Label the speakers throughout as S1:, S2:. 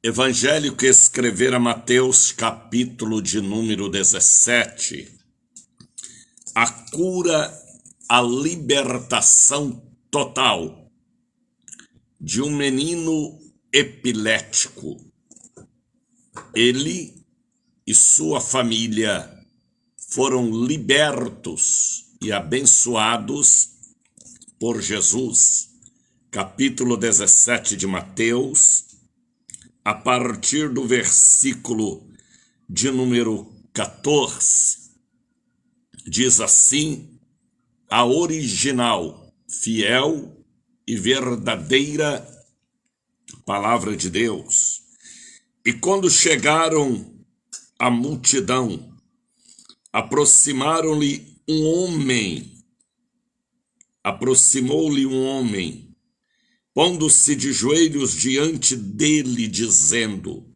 S1: Evangelho que escrevera Mateus, capítulo de número 17. A cura, a libertação total de um menino epilético. Ele e sua família foram libertos e abençoados por Jesus. Capítulo 17 de Mateus, a partir do versículo de número 14, diz assim a original, fiel e verdadeira palavra de Deus. E quando chegaram a multidão, aproximou-lhe um homem, pondo-se de joelhos diante dele, dizendo: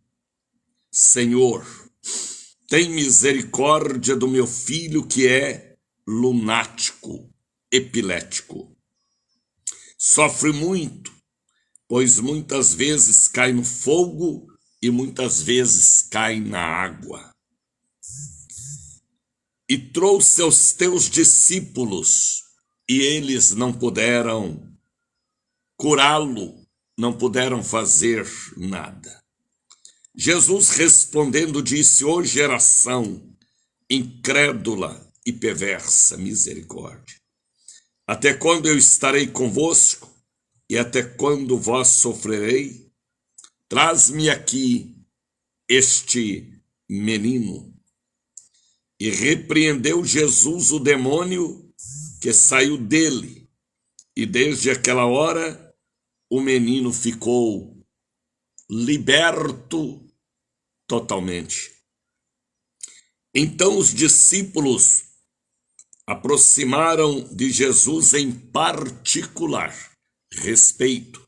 S1: Senhor, tem misericórdia do meu filho que é lunático, epilético. Sofre muito, pois muitas vezes cai no fogo e muitas vezes cai na água. E trouxe aos teus discípulos, e eles não puderam curá-lo, não puderam fazer nada. Jesus respondendo disse: Ó geração incrédula e perversa, misericórdia. Até quando eu estarei convosco? E até quando vós sofrerei? Traz-me aqui este menino. E repreendeu Jesus o demônio que saiu dele. E desde aquela hora o menino ficou liberto totalmente. Então os discípulos aproximaram de Jesus em particular, respeito,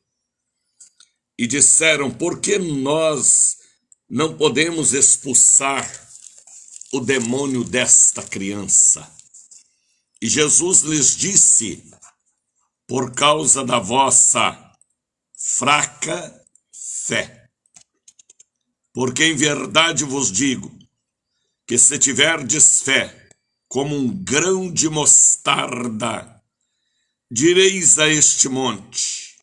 S1: e disseram: por que nós não podemos expulsar o demônio desta criança? E Jesus lhes disse: por causa da vossa fraca fé. Porque em verdade vos digo que se tiverdes fé como um grão de mostarda, direis a este monte: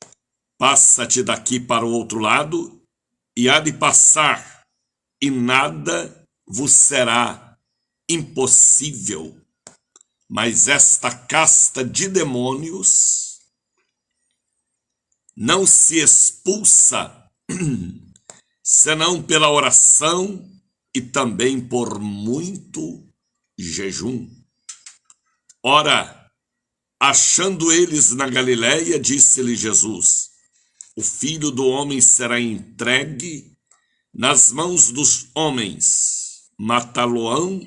S1: passa-te daqui para o outro lado, e há de passar, e nada vos será impossível. Mas esta casta de demônios não se expulsa senão pela oração e também por muito jejum. Ora, achando eles na Galileia, disse-lhe Jesus: o Filho do Homem será entregue nas mãos dos homens, matá-lo-ão,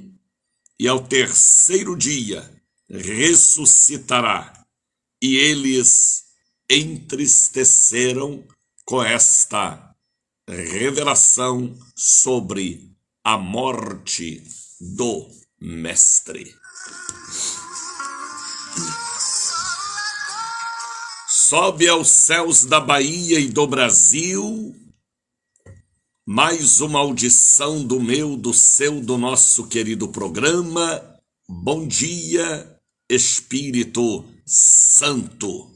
S1: e ao terceiro dia ressuscitará. E eles entristeceram com esta revelação sobre a morte do Mestre. Sobe aos céus da Bahia e do Brasil mais uma audição do meu, do seu, do nosso querido programa Bom Dia, Espírito Santo.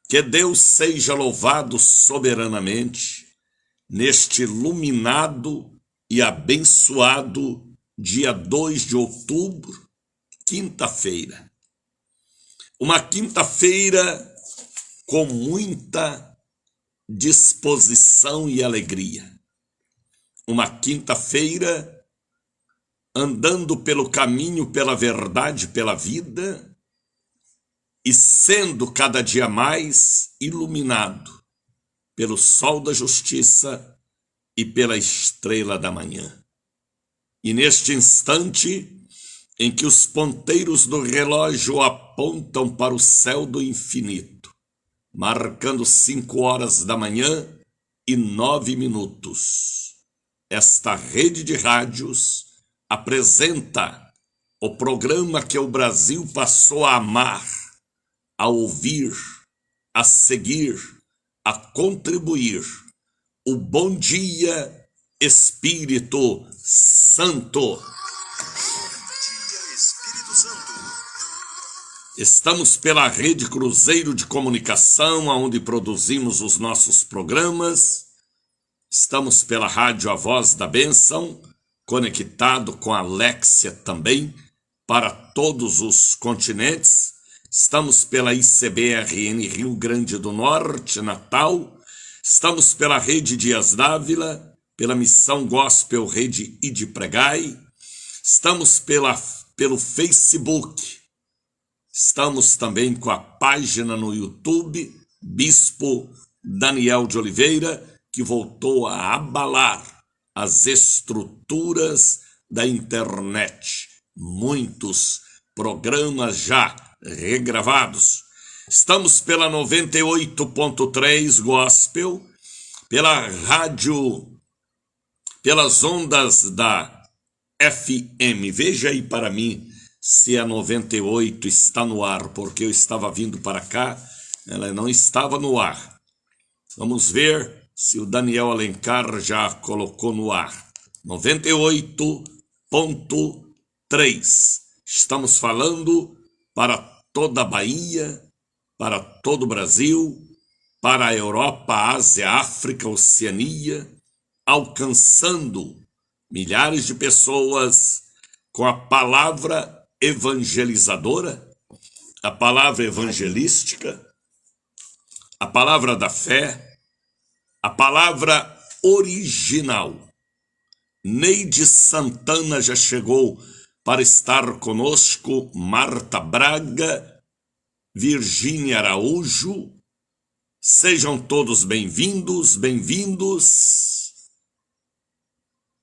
S1: Que Deus seja louvado soberanamente neste iluminado e abençoado dia 2 de outubro, quinta-feira. Uma quinta-feira com muita disposição e alegria. Uma quinta-feira andando pelo caminho, pela verdade, pela vida, e sendo cada dia mais iluminado pelo sol da justiça e pela estrela da manhã. E neste instante em que os ponteiros do relógio apontam para o céu do infinito, marcando 5 horas da manhã e 9 minutos, esta rede de rádios apresenta o programa que o Brasil passou a amar, a ouvir, a seguir, a contribuir o bom dia, Espírito Santo.
S2: Espírito Santo.
S1: Estamos pela Rede Cruzeiro de Comunicação, onde produzimos os nossos programas. Estamos pela Rádio A Voz da Bênção, conectado com a Alexia também, para todos os continentes. Estamos pela ICBRN Rio Grande do Norte, Natal. Estamos pela Rede Dias Dávila, pela Missão Gospel Rede Ide Pregai. Estamos pelo Facebook. Estamos também com a página no YouTube, Bispo Daniel de Oliveira, que voltou a abalar as estruturas da internet. Muitos programas já regravados. Estamos pela 98.3 Gospel, pela rádio, pelas ondas da FM. Veja aí para mim se a 98 está no ar, porque eu estava vindo para cá, ela não estava no ar. Vamos ver se o Daniel Alencar já colocou no ar. 98.3. Estamos falando para toda a Bahia, para todo o Brasil, para a Europa, Ásia, África, Oceania, alcançando milhares de pessoas com a palavra evangelizadora, a palavra evangelística, a palavra da fé, a palavra original. Neide Santana já chegou para estar conosco, Marta Braga, Virgínia Araújo. Sejam todos bem-vindos, bem-vindos.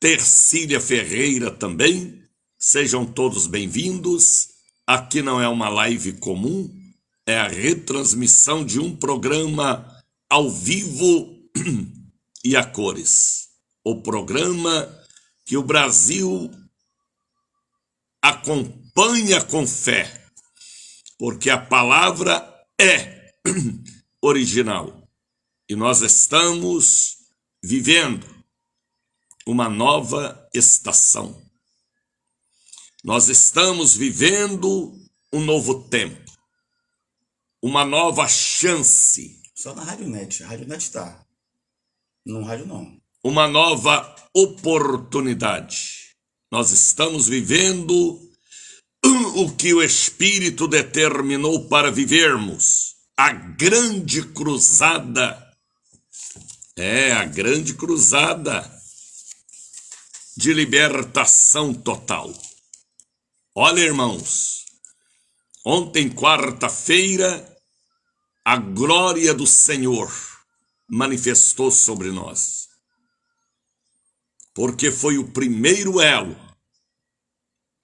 S1: Tercília Ferreira também, sejam todos bem-vindos. Aqui não é uma live comum, é a retransmissão de um programa ao vivo e a cores. O programa que o Brasil acompanha com fé, porque a palavra é original. E nós estamos vivendo uma nova estação. Nós estamos vivendo um novo tempo, uma nova chance.
S2: Só na Rádio Net. A Rádio Net tá. No rádio não.
S1: Uma nova oportunidade. Nós estamos vivendo o que o Espírito determinou para vivermos. A grande cruzada. É, a grande cruzada de libertação total. Olha, irmãos, ontem, quarta-feira, a glória do Senhor manifestou sobre nós. Porque foi o primeiro elo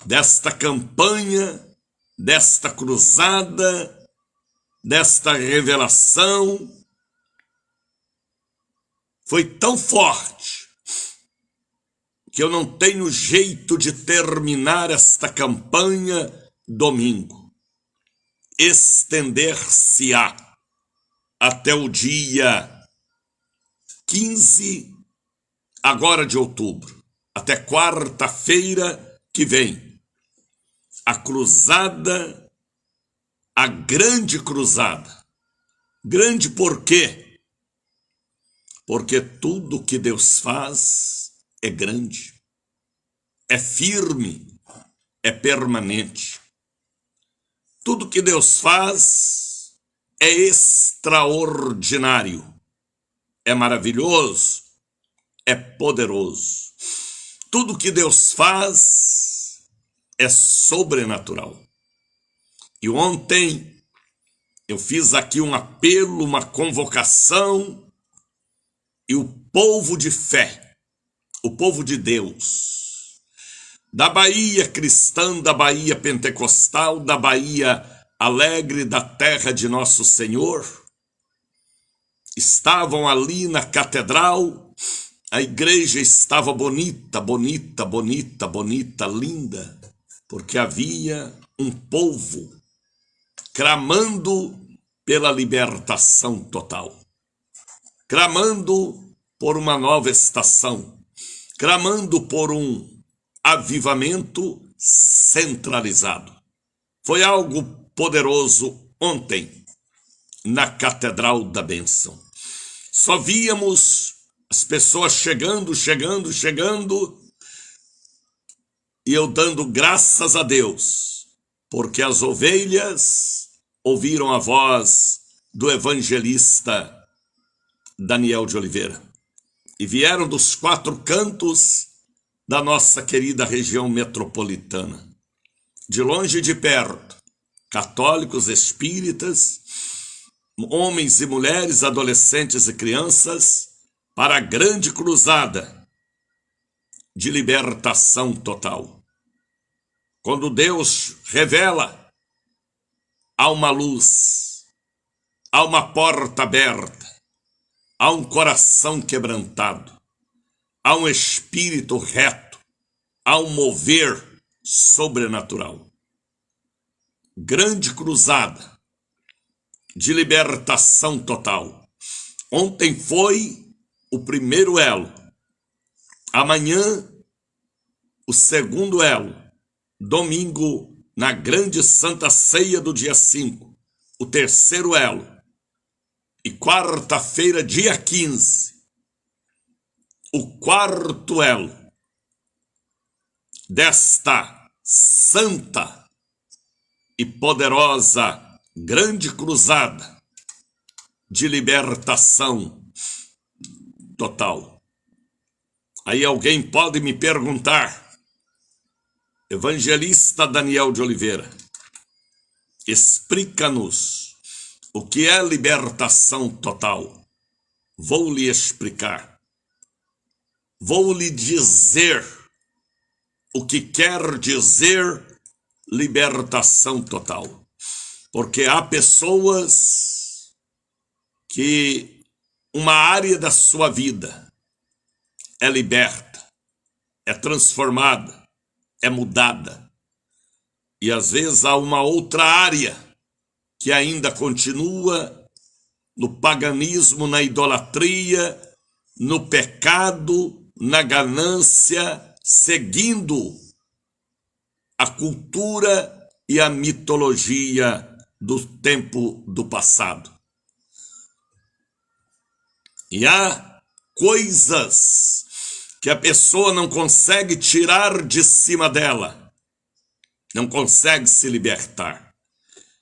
S1: desta campanha, desta cruzada, desta revelação. Foi tão forte que eu não tenho jeito de terminar esta campanha domingo. Estender-se-á até o dia 15 agora de outubro, até quarta-feira que vem. A cruzada, a grande cruzada. Grande por quê? Porque tudo que Deus faz é grande, é firme, é permanente. Tudo que Deus faz é extraordinário, é maravilhoso, é poderoso. Tudo que Deus faz é sobrenatural. E ontem eu fiz aqui um apelo, uma convocação, e o povo de fé, o povo de Deus, da Bahia cristã, da Bahia pentecostal, da Bahia alegre, da terra de nosso Senhor, estavam ali na catedral. A igreja estava bonita, bonita, bonita, bonita, linda, porque havia um povo clamando pela libertação total, clamando por uma nova estação, clamando por um avivamento centralizado. Foi algo poderoso ontem na Catedral da Bênção. Só víamos as pessoas chegando, e eu dando graças a Deus, porque as ovelhas ouviram a voz do evangelista Daniel de Oliveira e vieram dos 4 cantos da nossa querida região metropolitana, de longe e de perto, católicos, espíritas, homens e mulheres, adolescentes e crianças, para a grande cruzada de libertação total. Quando Deus revela, há uma luz, há uma porta aberta, há um coração quebrantado, há um espírito reto, há um mover sobrenatural. Grande cruzada de libertação total. Ontem foi o primeiro elo. Amanhã, o segundo elo. Domingo, na grande Santa Ceia do dia 5, o terceiro elo. E quarta-feira, dia 15, o quarto elo desta santa e poderosa grande cruzada de libertação total. Aí alguém pode me perguntar, evangelista Daniel de Oliveira, explica-nos o que é libertação total. Vou lhe explicar. Vou lhe dizer o que quer dizer libertação total. Porque há pessoas que uma área da sua vida é liberta, é transformada, é mudada. E às vezes há uma outra área que ainda continua no paganismo, na idolatria, no pecado, na ganância, seguindo a cultura e a mitologia do tempo do passado. E há coisas que a pessoa não consegue tirar de cima dela, não consegue se libertar.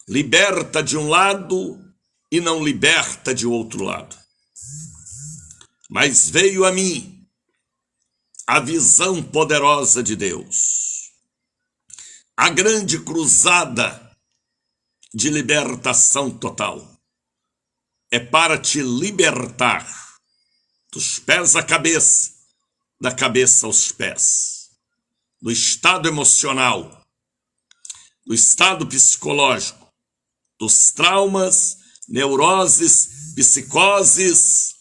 S1: Liberta de um lado e não liberta de outro lado. Mas veio a mim a visão poderosa de Deus, a grande cruzada de libertação total. É para te libertar dos pés à cabeça, da cabeça aos pés, do estado emocional, do estado psicológico, dos traumas, neuroses, psicoses,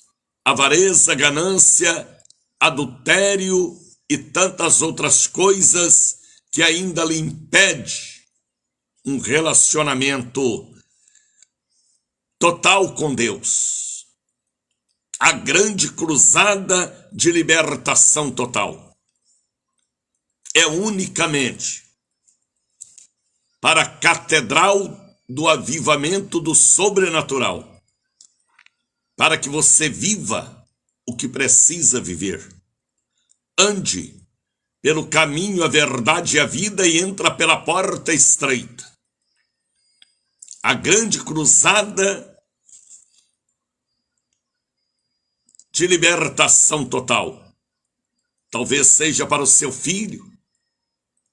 S1: avareza, ganância, adultério e tantas outras coisas que ainda lhe impede um relacionamento total com Deus. A grande cruzada de libertação total é unicamente para a catedral do avivamento do sobrenatural, para que você viva o que precisa viver. Ande pelo caminho, a verdade e a vida e entra pela porta estreita. A grande cruzada de libertação total. Talvez seja para o seu filho,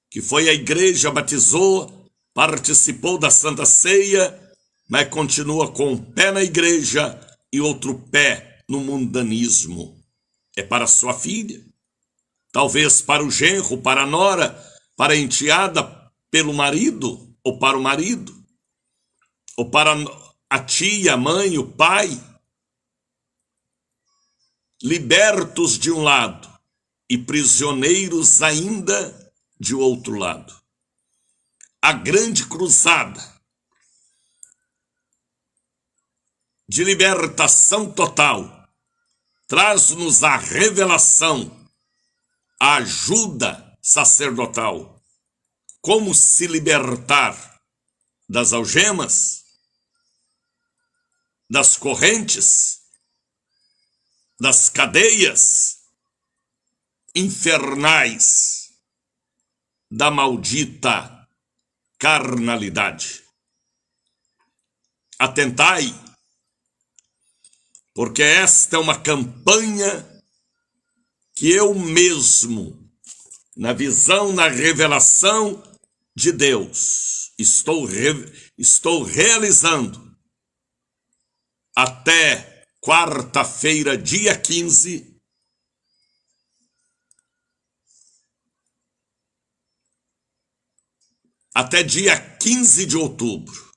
S1: que foi à igreja, batizou, participou da Santa Ceia, mas continua com um pé na igreja e outro pé no mundanismo. É para sua filha. Talvez para o genro, para a nora, para a enteada, pelo marido, ou para o marido, ou para a tia, a mãe, o pai. Libertos de um lado e prisioneiros ainda de outro lado. A grande cruzada de libertação total traz-nos a revelação, a ajuda sacerdotal. Como se libertar das algemas, das correntes, das cadeias infernais da maldita carnalidade. Atentai, porque esta é uma campanha que eu mesmo, na visão, na revelação de Deus, estou realizando até quarta-feira, dia 15, até dia 15 de outubro.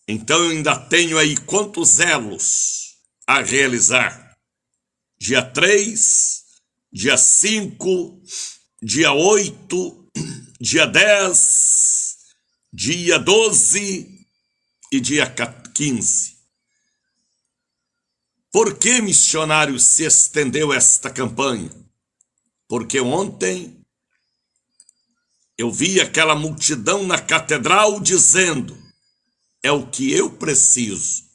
S1: Então eu ainda tenho aí quantos elos a realizar? Dia 3, dia 5, dia 8, dia 10, dia 12 e dia 15. Por que, missionário, se estendeu esta campanha? Porque ontem eu vi aquela multidão na catedral dizendo: é o que eu preciso.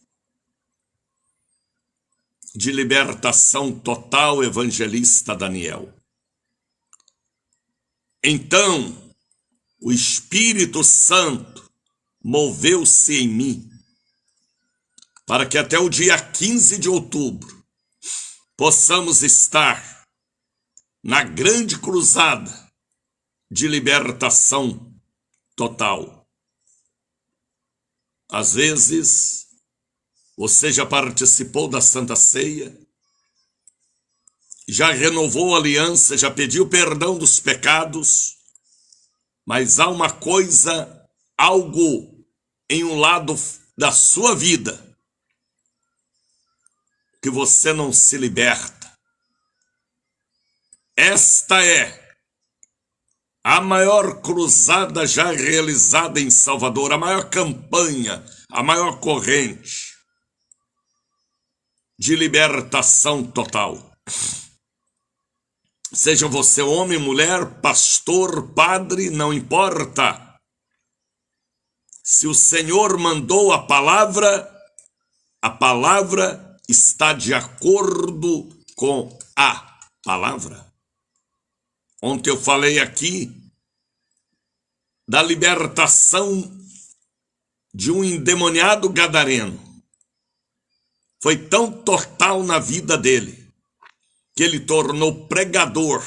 S1: De libertação total, evangelista Daniel. Então, o Espírito Santo moveu-se em mim para que até o dia 15 de outubro possamos estar na grande cruzada de libertação total. Às vezes, você já participou da Santa Ceia, já renovou a aliança, já pediu perdão dos pecados, mas há uma coisa, algo em um lado da sua vida que você não se liberta. Esta é a maior cruzada já realizada em Salvador, a maior campanha, a maior corrente de libertação total. Seja você homem, mulher, pastor, padre, não importa. Se o Senhor mandou a palavra está de acordo com a palavra. Ontem eu falei aqui da libertação de um endemoniado gadareno. Foi tão total na vida dele que ele tornou pregador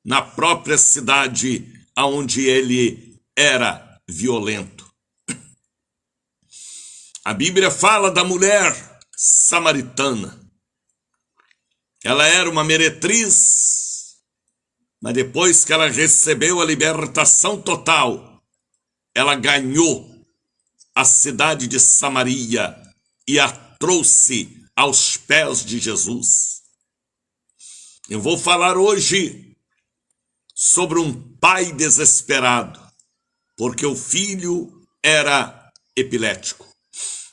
S1: na própria cidade onde ele era violento. A Bíblia fala da mulher samaritana. Ela era uma meretriz, mas depois que ela recebeu a libertação total, ela ganhou a cidade de Samaria e a trouxe aos pés de Jesus. Eu vou falar hoje sobre um pai desesperado, porque o filho era epilético.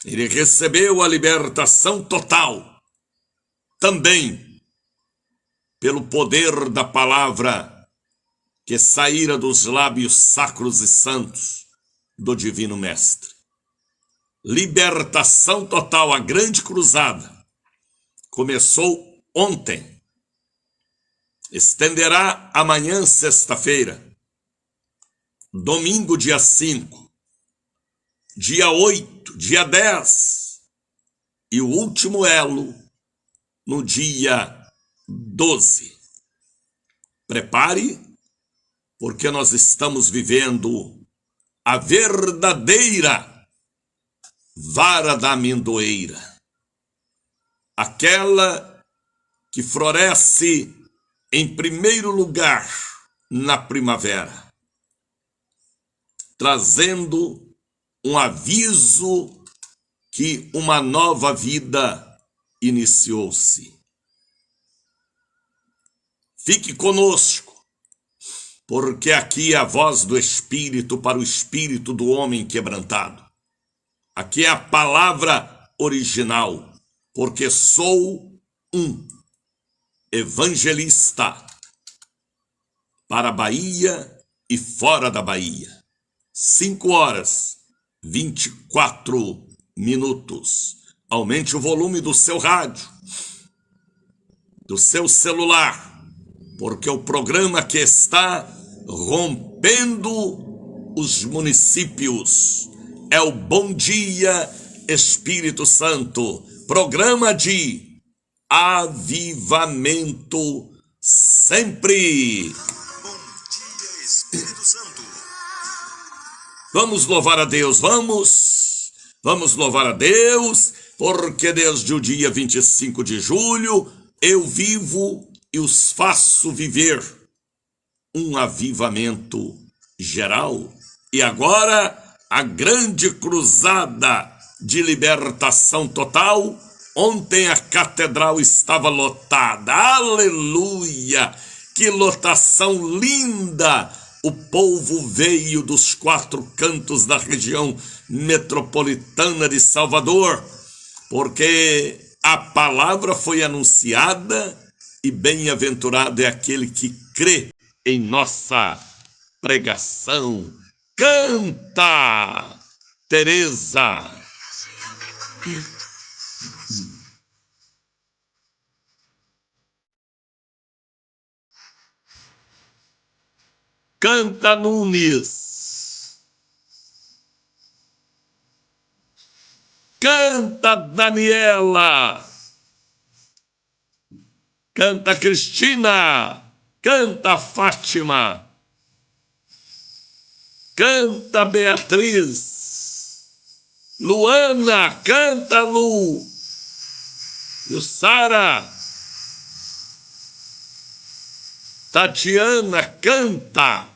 S1: Ele recebeu a libertação total, também pelo poder da palavra que saíra dos lábios sacros e santos do Divino Mestre. Libertação total, a grande cruzada, começou ontem. Estenderá amanhã, sexta-feira, domingo, dia 5, dia 8, dia 10, e o último elo no dia 12. Prepare, porque nós estamos vivendo a verdadeira vara da amendoeira, aquela que floresce em primeiro lugar na primavera, trazendo um aviso que uma nova vida iniciou-se. Fique conosco, porque aqui é a voz do Espírito para o espírito do homem quebrantado. Aqui é a palavra original, porque sou um evangelista para a Bahia e fora da Bahia. 5h24. Aumente o volume do seu rádio, do seu celular, porque o programa que está rompendo os municípios é o Bom Dia Espírito Santo, programa de avivamento sempre.
S3: Bom dia, Espírito Santo.
S1: Vamos louvar a Deus, vamos louvar a Deus, porque desde o dia 25 de julho eu vivo e os faço viver um avivamento geral. E agora a grande cruzada de libertação total. Ontem a catedral estava lotada, aleluia, que lotação linda! O povo veio dos 4 cantos da região metropolitana de Salvador, porque a palavra foi anunciada e bem-aventurado é aquele que crê em nossa pregação. Canta, Tereza. Canta, Nunes. Canta, Daniela. Canta, Cristina. Canta, Fátima. Canta, Beatriz. Luana, canta, Lu. E Sara. Tatiana, canta.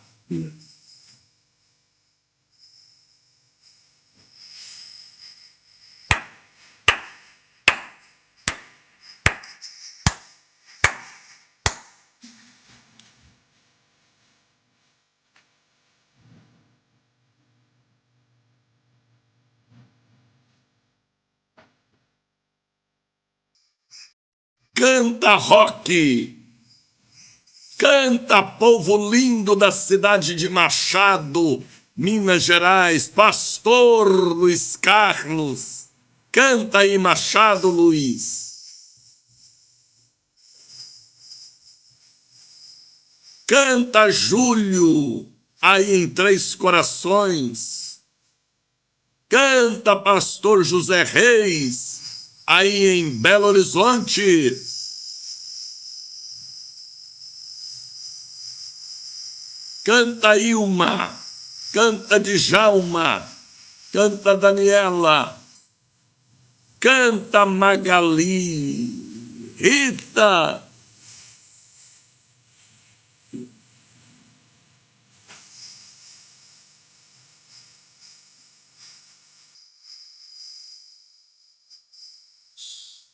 S1: Canta, Roque. Canta, povo lindo da cidade de Machado, Minas Gerais, pastor Luiz Carlos. Canta aí, Machado Luiz. Canta, Júlio, aí em Três Corações. Canta, pastor José Reis, aí em Belo Horizonte. Canta, Ilma, canta, Djalma, canta, Daniela, canta, Magali, Rita.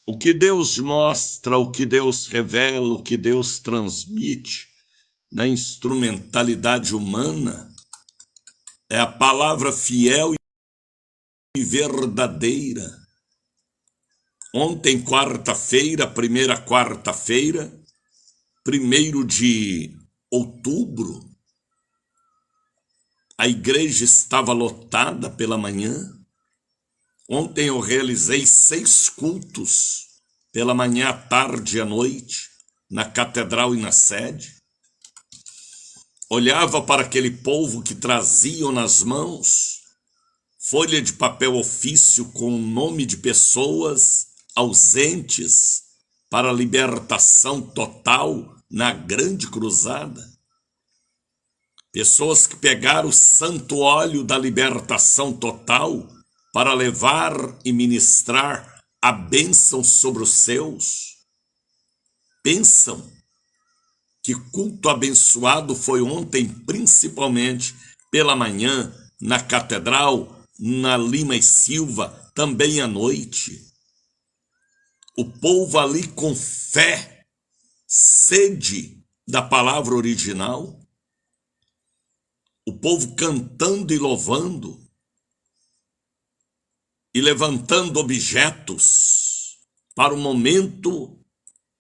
S1: O que Deus mostra, o que Deus revela, o que Deus transmite na instrumentalidade humana é a palavra fiel e verdadeira. Ontem, quarta-feira, primeira quarta-feira, 1º de outubro, a igreja estava lotada pela manhã. Ontem eu realizei 6 cultos, pela manhã, à tarde e à noite, na catedral e na sede. Olhava para aquele povo que traziam nas mãos folha de papel ofício com o nome de pessoas ausentes para a libertação total na grande cruzada. Pessoas que pegaram o santo óleo da libertação total para levar e ministrar a bênção sobre os seus. Pensam que culto abençoado foi ontem, principalmente pela manhã, na catedral, na Lima e Silva, também à noite. O povo ali com fé, sede da palavra original. O povo cantando e louvando, e levantando objetos para o momento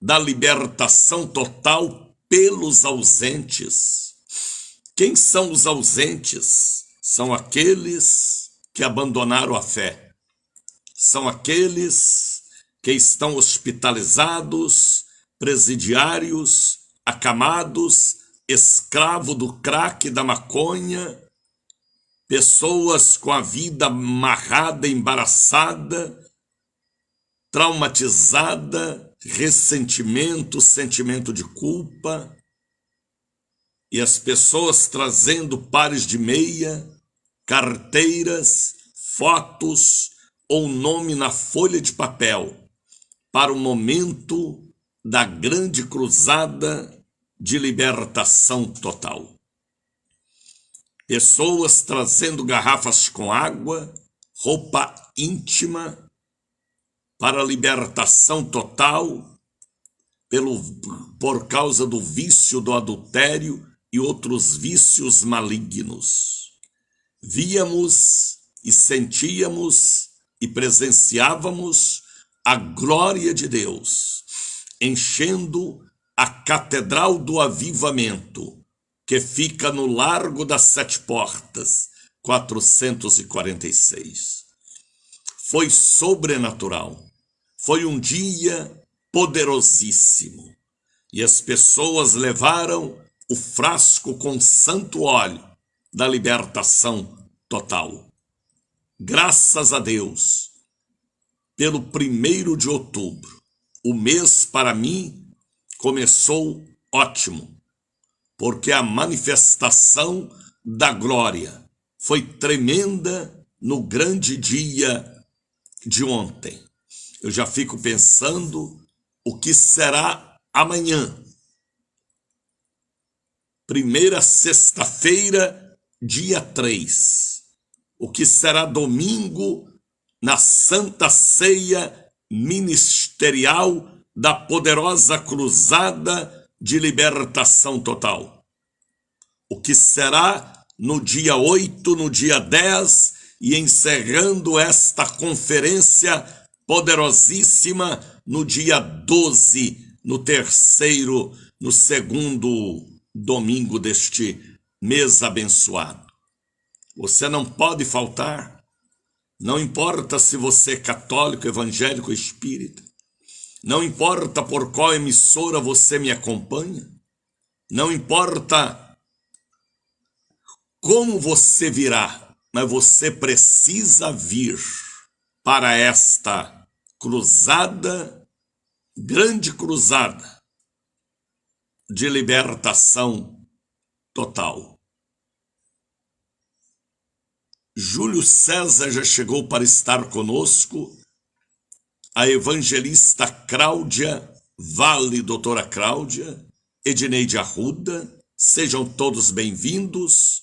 S1: da libertação total pelos ausentes. Quem são os ausentes? São aqueles que abandonaram a fé. São aqueles que estão hospitalizados, presidiários, acamados, escravo do crack, da maconha, pessoas com a vida amarrada, embaraçada, traumatizada, ressentimento, sentimento de culpa, e as pessoas trazendo pares de meia, carteiras, fotos ou nome na folha de papel para o momento da grande cruzada de libertação total. Pessoas trazendo garrafas com água, roupa íntima, para a libertação total, por causa do vício do adultério e outros vícios malignos. Víamos e sentíamos e presenciávamos a glória de Deus, enchendo a Catedral do Avivamento, que fica no Largo das Sete Portas, 446. Foi sobrenatural. Foi um dia poderosíssimo. E as pessoas levaram o frasco com santo óleo da libertação total. Graças a Deus, pelo 1º de outubro, o mês para mim começou ótimo, porque a manifestação da glória foi tremenda no grande dia de ontem. Eu já fico pensando o que será amanhã. Primeira sexta-feira, dia 3. O que será domingo na Santa Ceia Ministerial da poderosa cruzada de libertação total. O que será no dia 8, no dia 10 e encerrando esta conferência poderosíssima no dia 12, no segundo domingo deste mês abençoado. Você não pode faltar, não importa se você é católico, evangélico ou espírita, não importa por qual emissora você me acompanha, não importa como você virá, mas você precisa vir para esta cruzada, grande cruzada de libertação total. Júlio César já chegou para estar conosco, a evangelista Cláudia Vale, doutora Cláudia, Edneide Arruda, sejam todos bem-vindos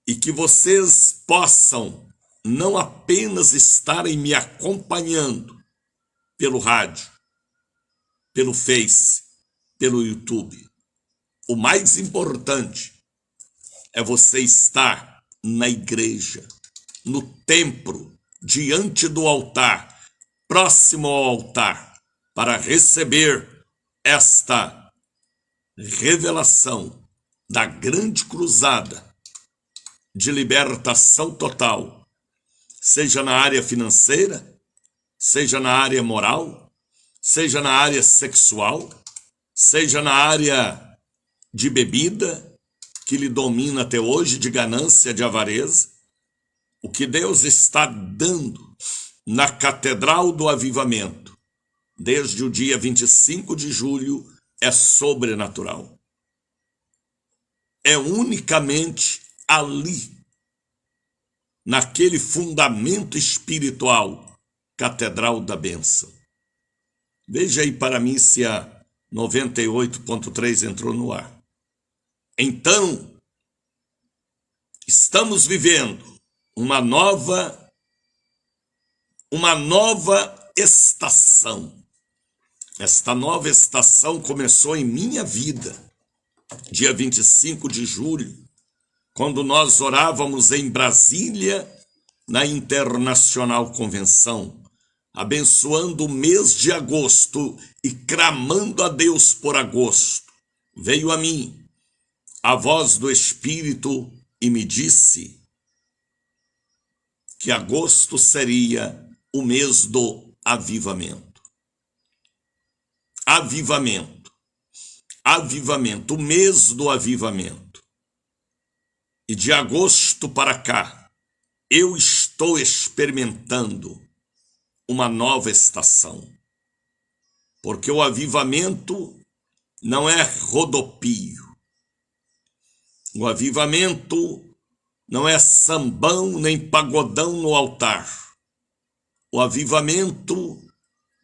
S1: e que vocês possam não apenas estarem me acompanhando pelo rádio, pelo Face, pelo YouTube. O mais importante é você estar na igreja, no templo, diante do altar, próximo ao altar, para receber esta revelação da grande cruzada de libertação total, seja na área financeira, seja na área moral, seja na área sexual, seja na área de bebida, que lhe domina até hoje, de ganância, de avareza. O que Deus está dando na Catedral do Avivamento, desde o dia 25 de julho, é sobrenatural. É unicamente ali, naquele fundamento espiritual, Catedral da Bênção. Veja aí para mim se a 98.3 entrou no ar. Então, estamos vivendo uma nova estação. Esta nova estação começou em minha vida, dia 25 de julho, quando nós orávamos em Brasília, na Internacional Convenção, abençoando o mês de agosto e clamando a Deus por agosto, veio a mim a voz do Espírito e me disse que agosto seria o mês do avivamento. Avivamento. Avivamento, o mês do avivamento. E de agosto para cá, eu estou experimentando uma nova estação. Porque o avivamento não é rodopio. O avivamento não é sambão nem pagodão no altar. O avivamento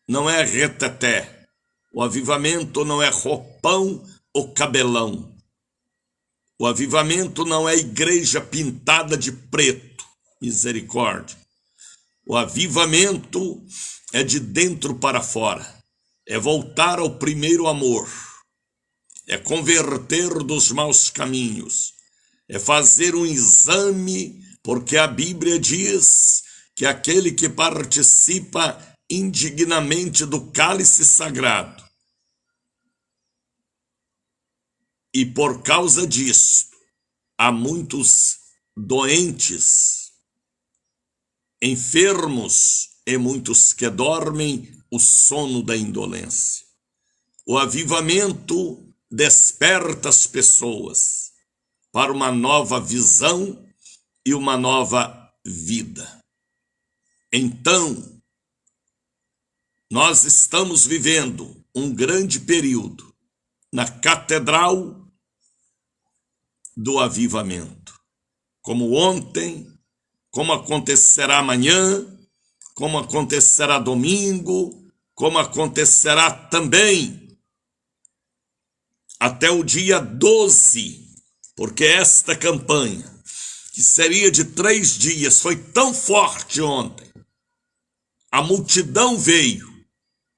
S1: não é reteté. O avivamento não é roupão ou cabelão. O avivamento não é igreja pintada de preto. Misericórdia. O avivamento é de dentro para fora. É voltar ao primeiro amor. É converter dos maus caminhos. É fazer um exame, porque a Bíblia diz que aquele que participa indignamente do cálice sagrado e por causa disso há muitos doentes, enfermos e muitos que dormem o sono da indolência. O avivamento desperta as pessoas para uma nova visão e uma nova vida. Então, nós estamos vivendo um grande período na catedral do avivamento. Como ontem, como acontecerá amanhã, como acontecerá domingo, como acontecerá também até o dia 12, porque esta campanha, que seria de 3 dias, foi tão forte ontem. A multidão veio,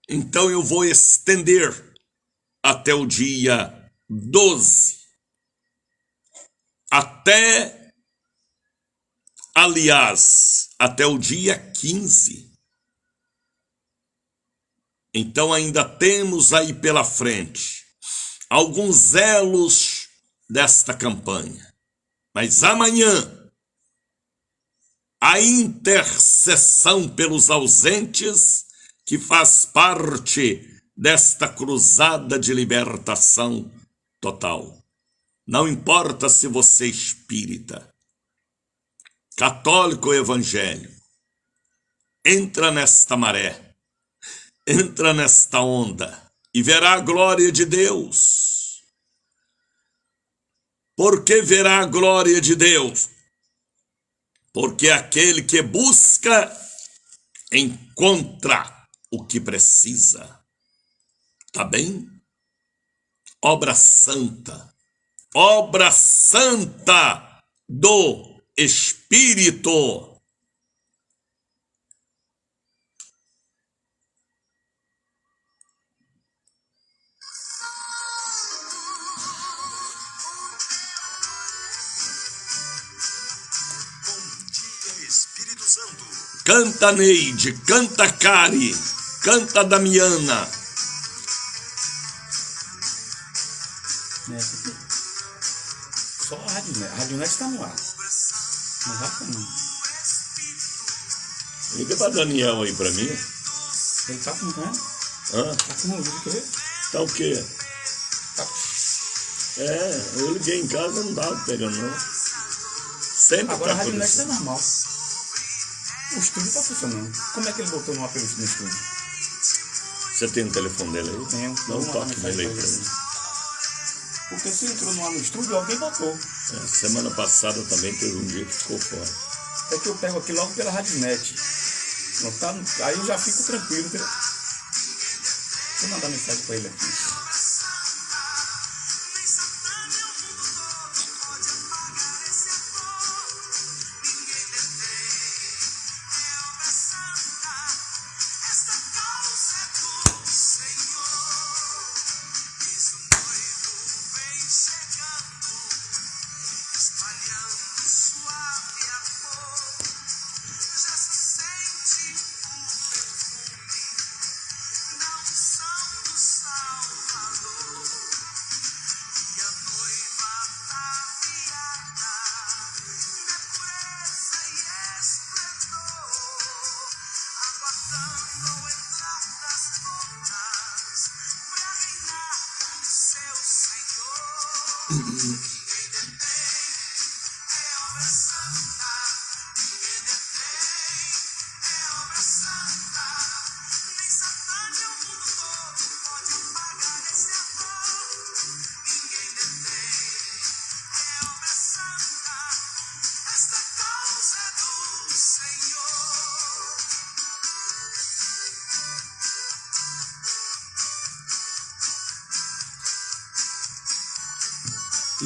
S1: então eu vou estender até o dia 12. Até o dia 15. Então ainda temos aí pela frente alguns elos desta campanha. Mas amanhã, a intercessão pelos ausentes, que faz parte desta cruzada de libertação total. Não importa se você é espírita, católico ou evangélico, entra nesta maré, entra nesta onda e verá a glória de Deus. Por que verá a glória de Deus? Porque aquele que busca, encontra o que precisa. Tá bem? Obra santa do Espírito.
S3: Espírito Santo.
S1: Canta Neide, canta Cari, canta Damiana.
S2: Só a Rádio Net está no ar. Não vai pra não.
S1: Liga pra Daniel aí pra mim.
S2: Ele tá com quem? Tá com o quê?
S1: Tá o quê?
S2: Tá.
S1: Eu liguei em casa, não dava pegando não. Sempre
S2: agora
S1: tá
S2: a Rádio Net
S1: acontecendo.
S2: tá normal. O estúdio tá funcionando. Como é que ele botou no apelo no estúdio?
S1: Você tem o telefone dele aí?
S2: Tenho.
S1: Dá um toque nele aí pra mim.
S2: Porque se entrou no estúdio, alguém botou.
S1: Semana passada também teve um dia que ficou fora.
S2: É que eu pego aqui logo pela Rádio Net. Não tá, aí eu já fico tranquilo. Vou mandar mensagem pra ele aqui.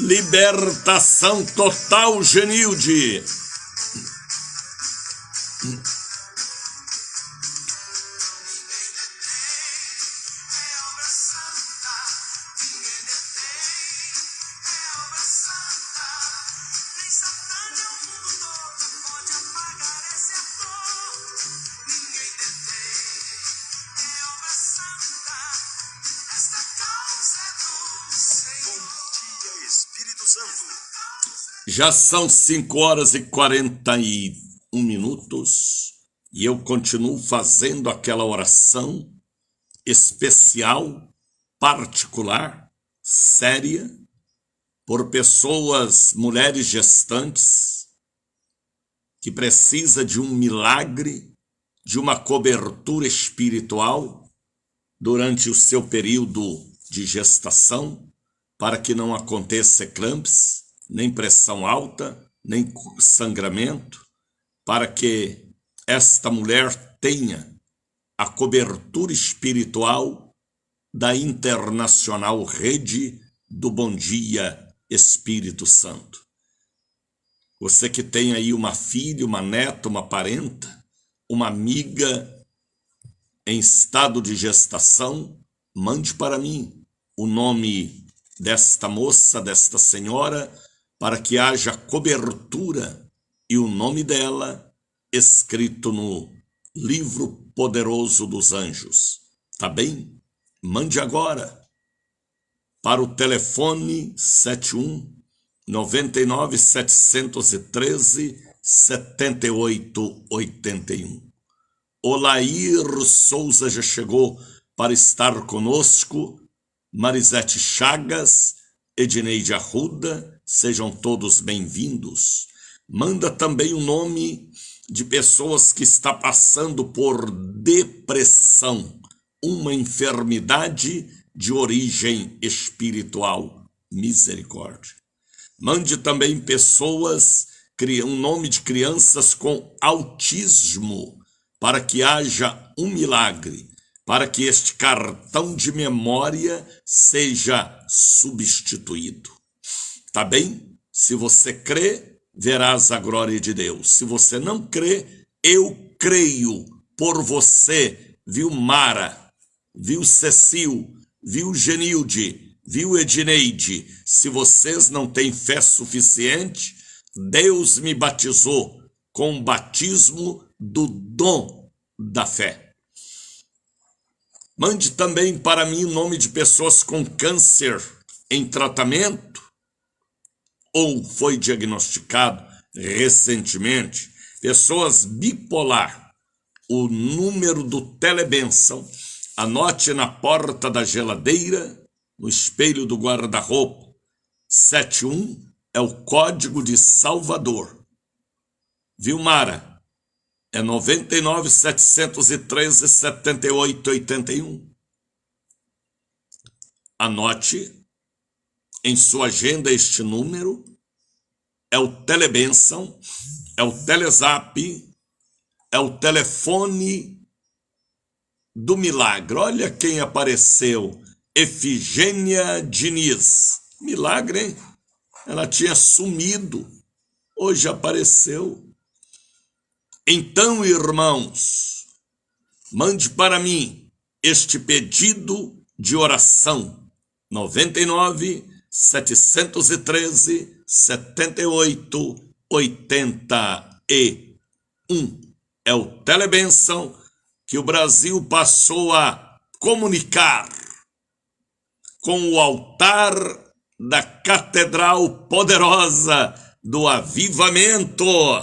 S1: Libertação total, Genilde. Já são 5h41 e eu continuo fazendo aquela oração especial, particular, séria, por pessoas, mulheres gestantes, que precisa de um milagre, de uma cobertura espiritual durante o seu período de gestação, para que não aconteça eclâmpsia, nem pressão alta, nem sangramento, para que esta mulher tenha a cobertura espiritual da Internacional Rede do Bom Dia Espírito Santo. Você que tem aí uma filha, uma neta, uma parenta, uma amiga em estado de gestação, mande para mim o nome desta moça, desta senhora, para que haja cobertura e o nome dela escrito no livro poderoso dos anjos. Tá bem? Mande agora para o telefone 71 99 713 7881. Olair Souza já chegou para estar conosco, Marisete Chagas, Edneide Arruda, sejam todos bem-vindos. Manda também o nome de pessoas que está passando por depressão, uma enfermidade de origem espiritual. Misericórdia. Mande também pessoas, um nome de crianças com autismo, para que haja um milagre, para que este cartão de memória seja substituído. Tá bem? Se você crê, verás a glória de Deus. Se você não crê, eu creio por você, viu Mara, viu Cecil, viu Genilde, viu Edneide. Se vocês não têm fé suficiente, Deus me batizou com o batismo do dom da fé. Mande também para mim o nome de pessoas com câncer em tratamento ou foi diagnosticado recentemente, pessoas bipolar. O número do telebênção, anote na porta da geladeira, no espelho do guarda-roupa. 71 é o código de Salvador. Viu, Mara? É 99 713 7881. Anote em sua agenda este número. É o telebênção, é o telezap, é o telefone do milagre. Olha quem apareceu, Efigênia Diniz. Milagre, hein? Ela tinha sumido, hoje apareceu. Então, irmãos, mande para mim este pedido de oração. 99 713 7881. É o telebênção que o Brasil passou a comunicar com o altar da Catedral Poderosa do Avivamento.
S3: Bom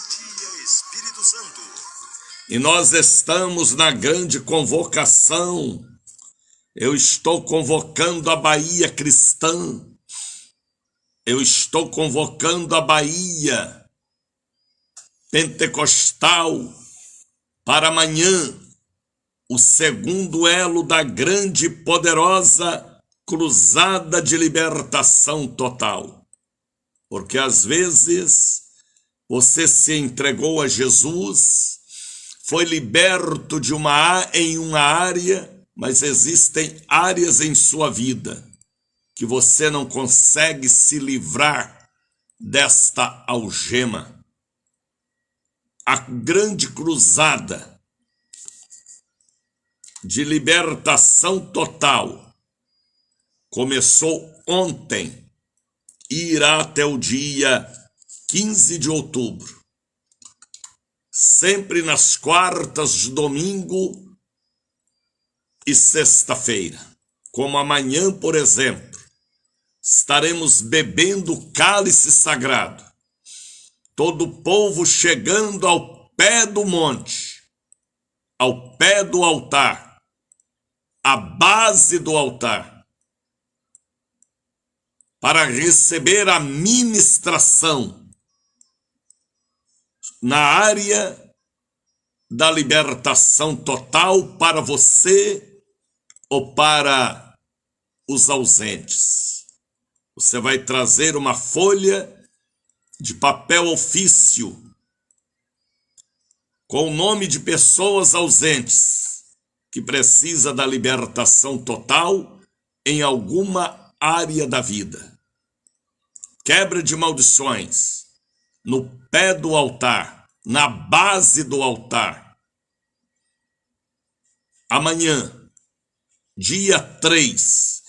S3: dia, Espírito Santo.
S1: E nós estamos na grande convocação. Eu estou convocando a Bahia cristã. Eu estou convocando a Bahia pentecostal para amanhã, o segundo elo da grande e poderosa cruzada de libertação total. Porque às vezes você se entregou a Jesus, foi liberto em uma área, mas existem áreas em sua vida que você não consegue se livrar desta algema. A grande cruzada de libertação total começou ontem e irá até o dia 15 de outubro. Sempre nas quartas de domingo e sexta-feira. Como amanhã, por exemplo, estaremos bebendo o cálice sagrado. Todo o povo chegando ao pé do monte, ao pé do altar, à base do altar, para receber a ministração na área da libertação total para você ou para os ausentes. Você vai trazer uma folha de papel ofício com o nome de pessoas ausentes que precisa da libertação total em alguma área da vida. Quebra de maldições no pé do altar, na base do altar. Amanhã, dia 3,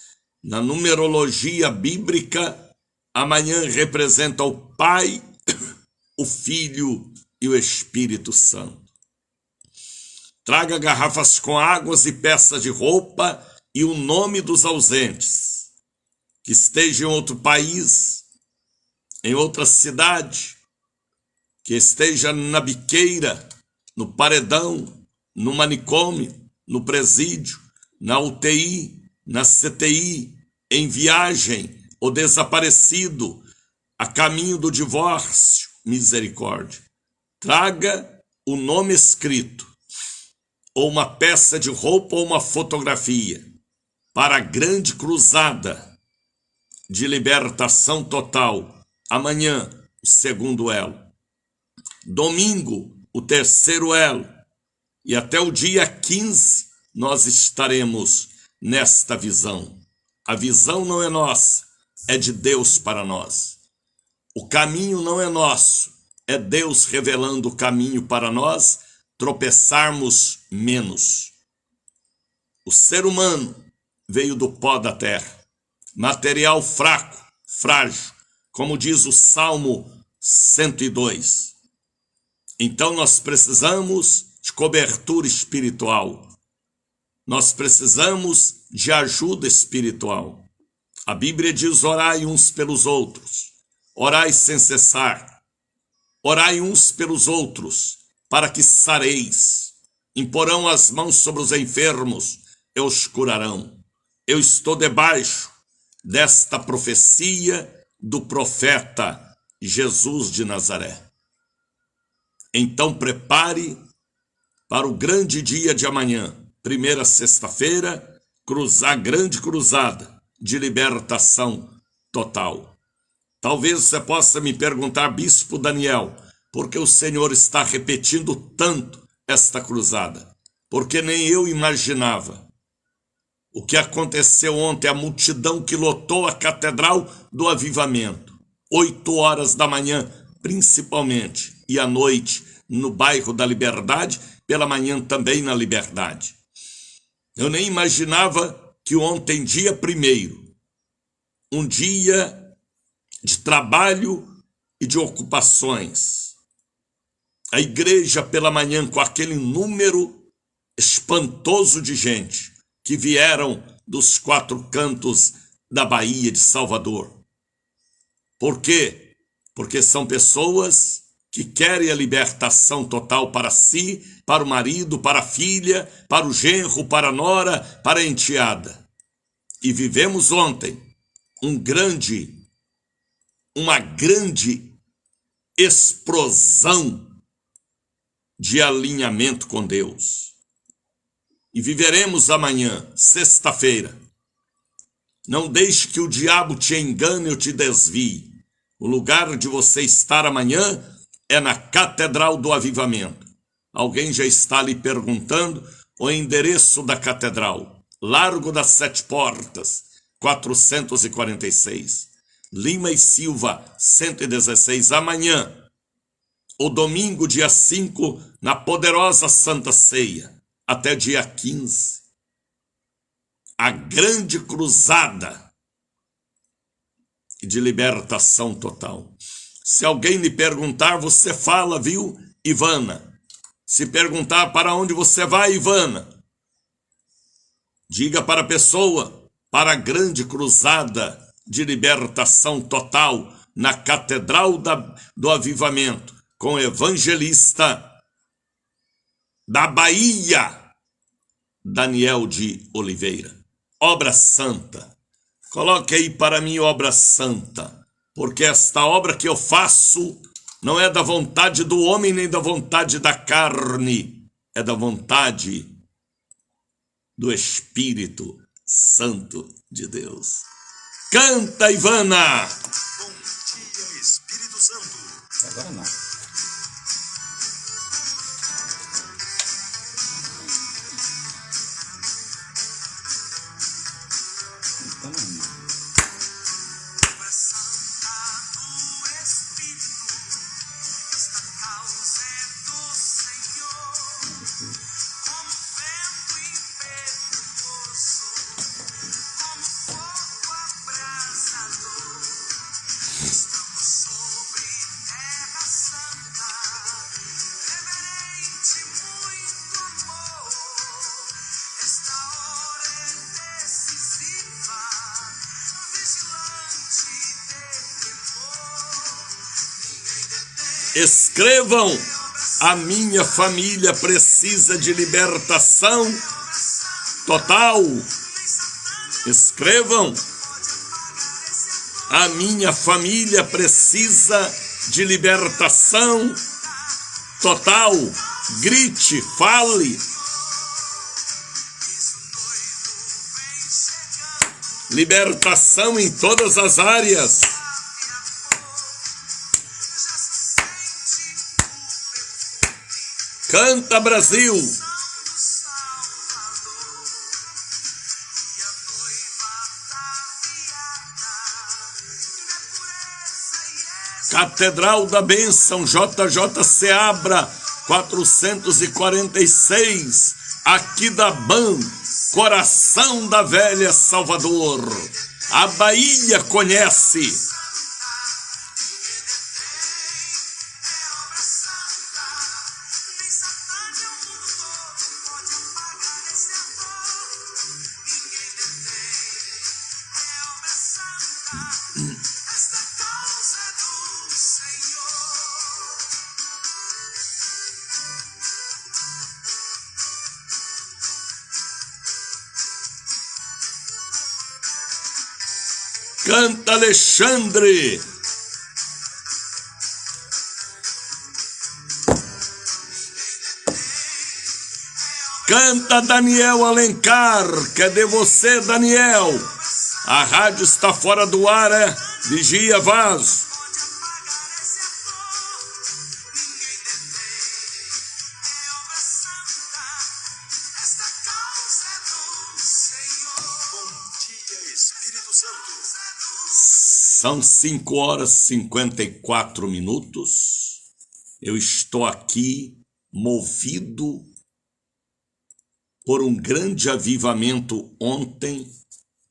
S1: na numerologia bíblica, amanhã representa o Pai, o Filho e o Espírito Santo. Traga garrafas com águas e peças de roupa e o nome dos ausentes, que estejam em outro país, em outra cidade, que esteja na biqueira, no paredão, no manicômio, no presídio, na UTI, na CTI, em viagem ou desaparecido, a caminho do divórcio, misericórdia. Traga o nome escrito, ou uma peça de roupa ou uma fotografia, para a grande cruzada de libertação total. Amanhã, o segundo elo. Domingo, o terceiro elo. E até o dia 15, nós estaremos nesta visão. A visão não é nossa, é de Deus para nós. O caminho não é nosso, é Deus revelando o caminho para nós tropeçarmos menos. O ser humano veio do pó da terra, material fraco, frágil, como diz o Salmo 102. Então nós precisamos de cobertura espiritual. Nós precisamos de ajuda espiritual. A Bíblia diz: orai uns pelos outros, orai sem cessar, orai uns pelos outros, para que sareis. Imporão as mãos sobre os enfermos, e os curarão. Eu estou debaixo desta profecia do profeta Jesus de Nazaré. Então prepare para o grande dia de amanhã, primeira sexta-feira, cruzar grande cruzada de libertação total. Talvez você possa me perguntar, Bispo Daniel, por que o Senhor está repetindo tanto esta cruzada? Porque nem eu imaginava. O que aconteceu ontem, a multidão que lotou a Catedral do Avivamento, 8 horas da manhã, principalmente, e à noite no bairro da Liberdade, pela manhã também na Liberdade. Eu nem imaginava que ontem, dia 1º, um dia de trabalho e de ocupações, a igreja pela manhã com aquele número espantoso de gente que vieram dos 4 cantos da Bahia de Salvador. Por quê? Porque são pessoas que querem a libertação total para si, para o marido, para a filha, para o genro, para a nora, para a enteada. E vivemos ontem uma grande explosão de alinhamento com Deus. E viveremos amanhã, sexta-feira. Não deixe que o diabo te engane ou te desvie. O lugar de você estar amanhã é na Catedral do Avivamento. Alguém já está lhe perguntando o endereço da catedral. Largo das 7 Portas, 446. Lima e Silva, 116. Amanhã, o domingo, dia 5, na poderosa Santa Ceia, até dia 15. A grande cruzada de libertação total. Se alguém lhe perguntar, você fala, viu, Ivana? Se perguntar para onde você vai, Ivana, diga para a pessoa, para a grande cruzada de libertação total na Catedral do Avivamento, com o evangelista da Bahia, Daniel de Oliveira. Obra santa. Coloque aí para mim obra santa, porque esta obra que eu faço não é da vontade do homem nem da vontade da carne, é da vontade do Espírito Santo de Deus. Canta, Ivana!
S3: Bom dia, Espírito Santo.
S2: Agora não. Então, não.
S3: Obra santa do Espírito, esta causa é do Senhor. Como vento impetuoso, como fogo abrasador, estamos sobre terra santa, reverente muito amor. Esta hora é decisiva, vigilante de temor. Ninguém detém
S1: Escrevam, a minha família precisa de libertação total. Escrevam, a minha família precisa de libertação total. Grite, fale. Libertação em todas as áreas. Canta, Brasil! Catedral da Bênção, JJ Seabra, 446, Aquidabã, coração da velha Salvador. A Bahia conhece.
S3: esta causa é do Senhor.
S1: Canta, Alexandre! Canta, Daniel Alencar, que é de você, Daniel. A rádio está fora do ar, é? Vigia, vaso.
S3: Pode apagar esse ator. Ninguém detém. É obra santa. Esta causa é do Senhor. Bom dia, Espírito Santo.
S1: São 5h54. Eu estou aqui movido por um grande avivamento ontem,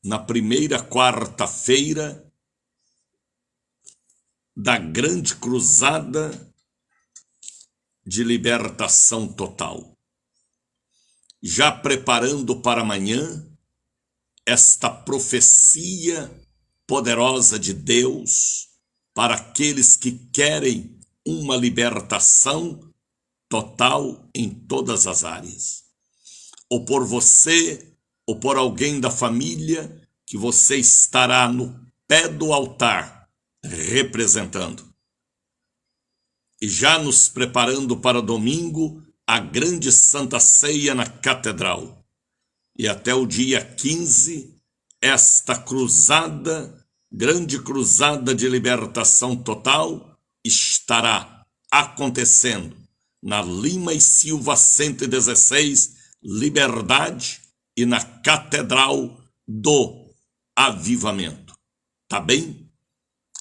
S1: na primeira quarta-feira da grande cruzada de libertação total. Já preparando para amanhã esta profecia poderosa de Deus para aqueles que querem uma libertação total em todas as áreas. Ou por você, ou por alguém da família, que você estará no pé do altar representando. E já nos preparando para domingo, a grande Santa Ceia na Catedral. E até o dia 15, esta cruzada, grande cruzada de libertação total, estará acontecendo na Lima e Silva 116, Liberdade, e na Catedral do Avivamento. Tá bem?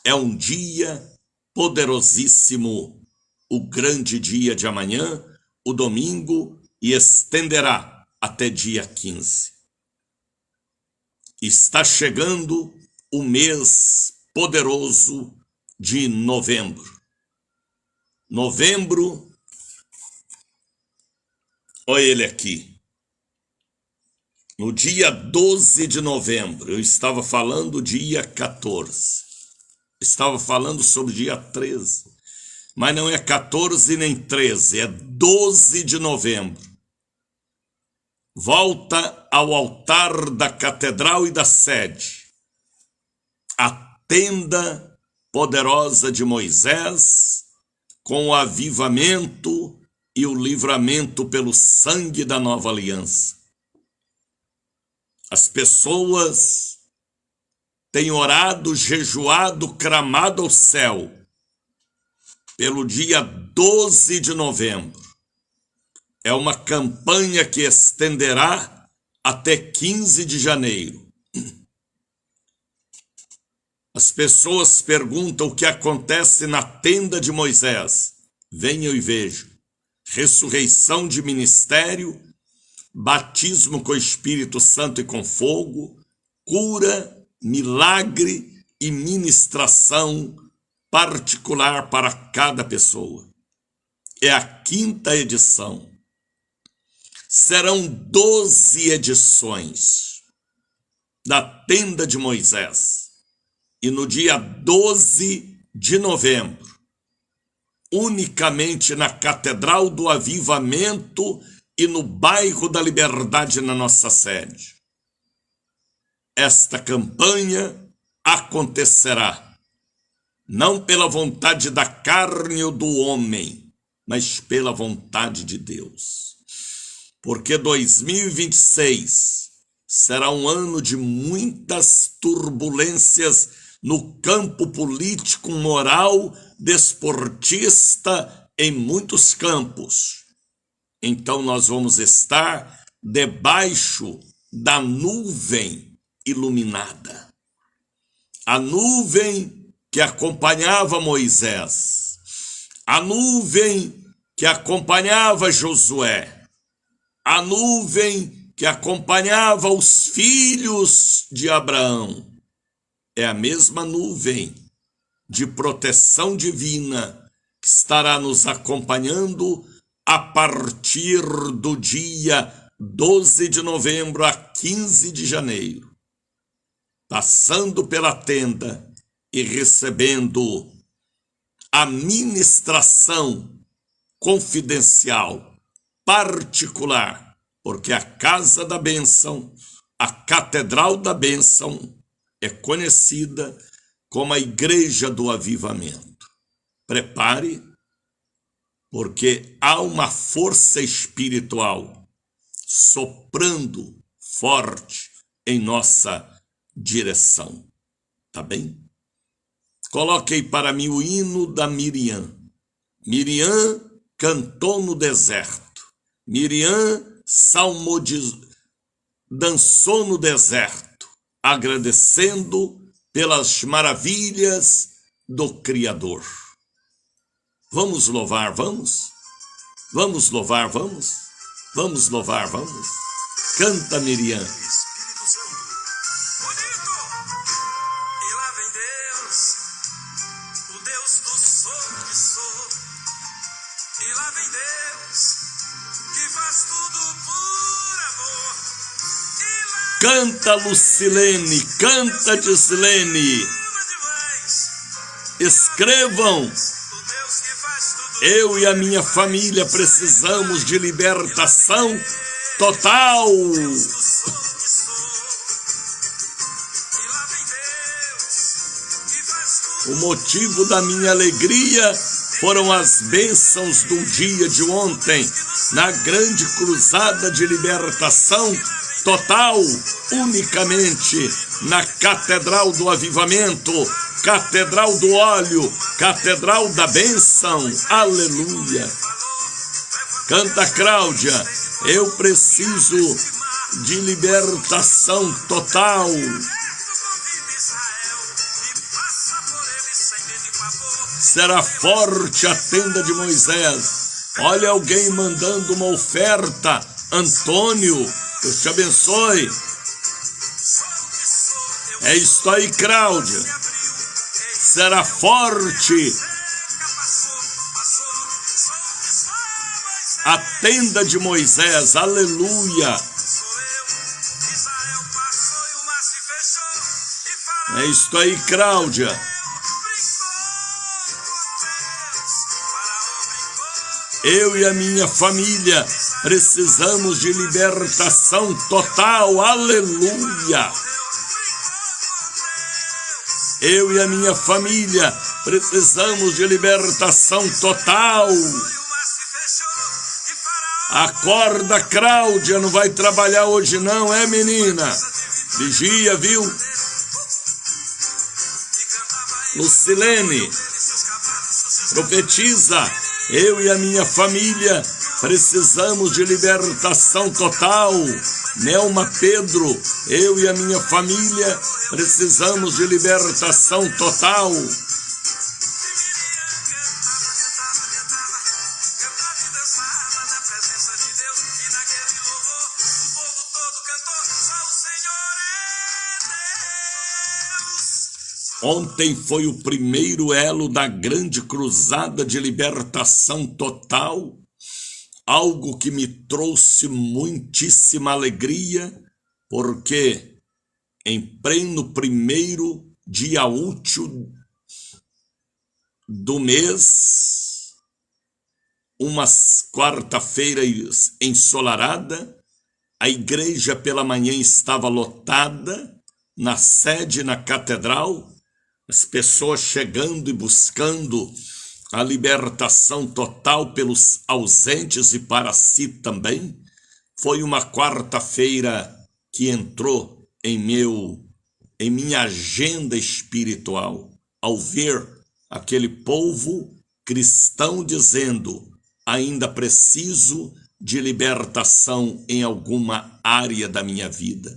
S1: É um dia poderosíssimo, o grande dia de amanhã, o domingo, e estenderá até dia 15. Está chegando o mês poderoso de novembro. Novembro, olha ele aqui. No dia 12 de novembro, eu estava falando dia 14. Estava falando sobre o dia 13. Mas não é 14 nem 13, é 12 de novembro. Volta ao altar da catedral e da sede. A tenda poderosa de Moisés, com o avivamento e o livramento pelo sangue da nova aliança. As pessoas têm orado, jejuado, clamado ao céu pelo dia 12 de novembro. É uma campanha que estenderá até 15 de janeiro. As pessoas perguntam o que acontece na tenda de Moisés. Venham e vejam. Ressurreição de ministério, batismo com o Espírito Santo e com fogo, cura, milagre e ministração particular para cada pessoa. É a 5ª edição. Serão 12 edições da tenda de Moisés. E no dia 12 de novembro, unicamente na Catedral do Avivamento e no bairro da Liberdade, na nossa sede. Esta campanha acontecerá não pela vontade da carne ou do homem, mas pela vontade de Deus. Porque 2026 será um ano de muitas turbulências no campo político, moral, desportista, em muitos campos. Então nós vamos estar debaixo da nuvem iluminada. A nuvem que acompanhava Moisés, a nuvem que acompanhava Josué, a nuvem que acompanhava os filhos de Abraão. É a mesma nuvem de proteção divina que estará nos acompanhando a partir do dia 12 de novembro a 15 de janeiro, passando pela tenda e recebendo a ministração confidencial, particular, porque a casa da bênção, a catedral da bênção, é conhecida como a igreja do avivamento. Prepare, porque há uma força espiritual soprando forte em nossa direção. Tá bem? Coloque aí para mim o hino da Miriam. Miriam cantou no deserto. Miriam dançou no deserto, agradecendo pelas maravilhas do Criador. Vamos louvar, vamos? Vamos louvar, vamos? Vamos louvar, vamos? Canta, Miriam.
S3: Espírito Santo, bonito! E lá vem Deus, o Deus do sou que sou. E lá vem Deus, que faz tudo por amor. E lá
S1: Canta, Lucilene, canta, Gislene.
S3: ama demais.
S1: Escrevam.
S3: O Deus que faz
S1: Eu e a minha família precisamos de libertação total. O motivo da minha alegria foram as bênçãos do dia de ontem, na grande cruzada de libertação total, unicamente na Catedral do Avivamento, Catedral do Óleo, Catedral da Bênção. Aleluia! Canta, Cláudia, eu preciso de libertação total. Será forte a tenda de Moisés. Olha alguém mandando uma oferta. Antônio, Deus te abençoe. É isso aí, Cláudia. Será forte a tenda de Moisés. Aleluia. É isso aí, Cláudia. Eu e a minha família precisamos de libertação total. Aleluia. Eu e a minha família precisamos de libertação total. Acorda, Cláudia, não vai trabalhar hoje não, é, menina? Vigia, viu? Lucilene, profetiza. Eu e a minha família precisamos de libertação total. Nelma Pedro, eu e a minha família precisamos de libertação total. Ontem foi o primeiro elo da grande cruzada de libertação total, algo que me trouxe muitíssima alegria, porque em pleno primeiro dia útil do mês, uma quarta-feira ensolarada, a igreja pela manhã estava lotada, na sede, na catedral, as pessoas chegando e buscando a libertação total pelos ausentes e para si também. Foi uma quarta-feira que entrou em minha agenda espiritual, ao ver aquele povo cristão dizendo: ainda preciso de libertação em alguma área da minha vida.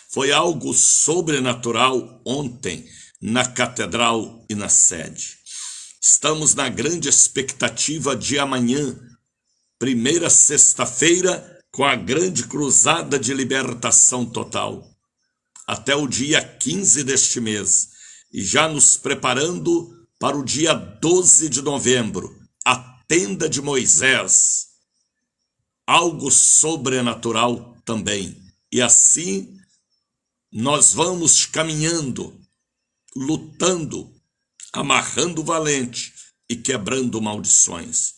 S1: Foi algo sobrenatural ontem, na catedral e na sede. Estamos na grande expectativa de amanhã, primeira sexta-feira, com a grande cruzada de libertação total, até o dia 15 deste mês, e já nos preparando para o dia 12 de novembro, a tenda de Moisés, algo sobrenatural também. E assim nós vamos caminhando, lutando, amarrando o valente e quebrando maldições.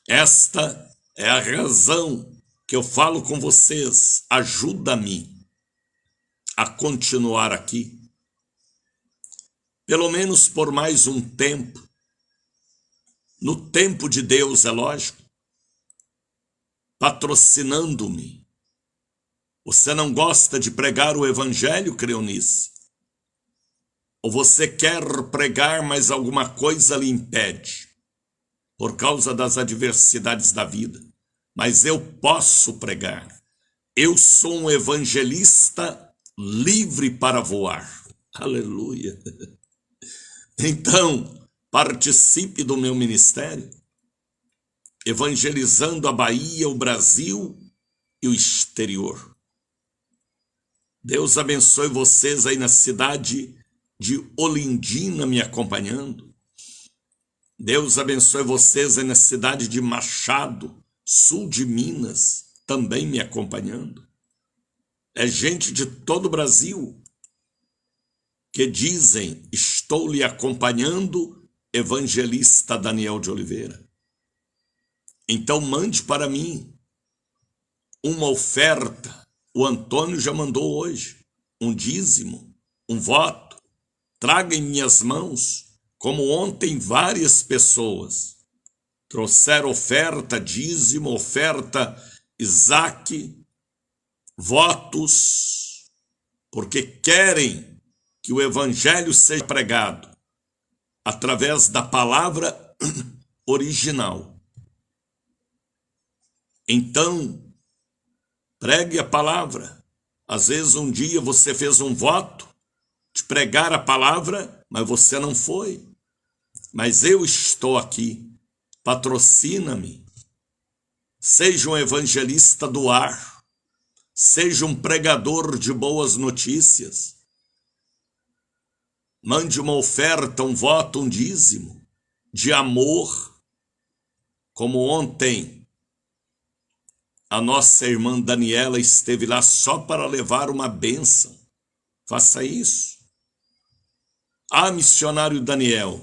S1: Esta é a razão que eu falo com vocês. Ajuda-me a continuar aqui, pelo menos por mais um tempo, no tempo de Deus, é lógico, patrocinando-me. Você não gosta de pregar o evangelho, Creonice? Ou você quer pregar, mas alguma coisa lhe impede, por causa das adversidades da vida? Mas eu posso pregar. Eu sou um evangelista livre para voar. Aleluia. Então, participe do meu ministério, evangelizando a Bahia, o Brasil e o exterior. Deus abençoe vocês aí na cidade de Olindina me acompanhando. Deus abençoe vocês aí na cidade de Machado, sul de Minas, também me acompanhando. É gente de todo o Brasil que dizem: estou lhe acompanhando evangelista Daniel de Oliveira. Então mande para mim uma oferta. O Antônio já mandou hoje. Um dízimo, um voto. Traga em minhas mãos, como ontem várias pessoas trouxeram oferta, dízimo, oferta, Isaac, votos, porque querem que o evangelho seja pregado através da palavra original. Então, pregue a palavra. Às vezes um dia você fez um voto de pregar a palavra, mas você não foi. Mas eu estou aqui. Patrocina-me. Seja um evangelista do ar. Seja um pregador de boas notícias. Mande uma oferta, um voto, um dízimo de amor, como ontem a nossa irmã Daniela esteve lá só para levar uma bênção. Faça isso. Ah, missionário Daniel,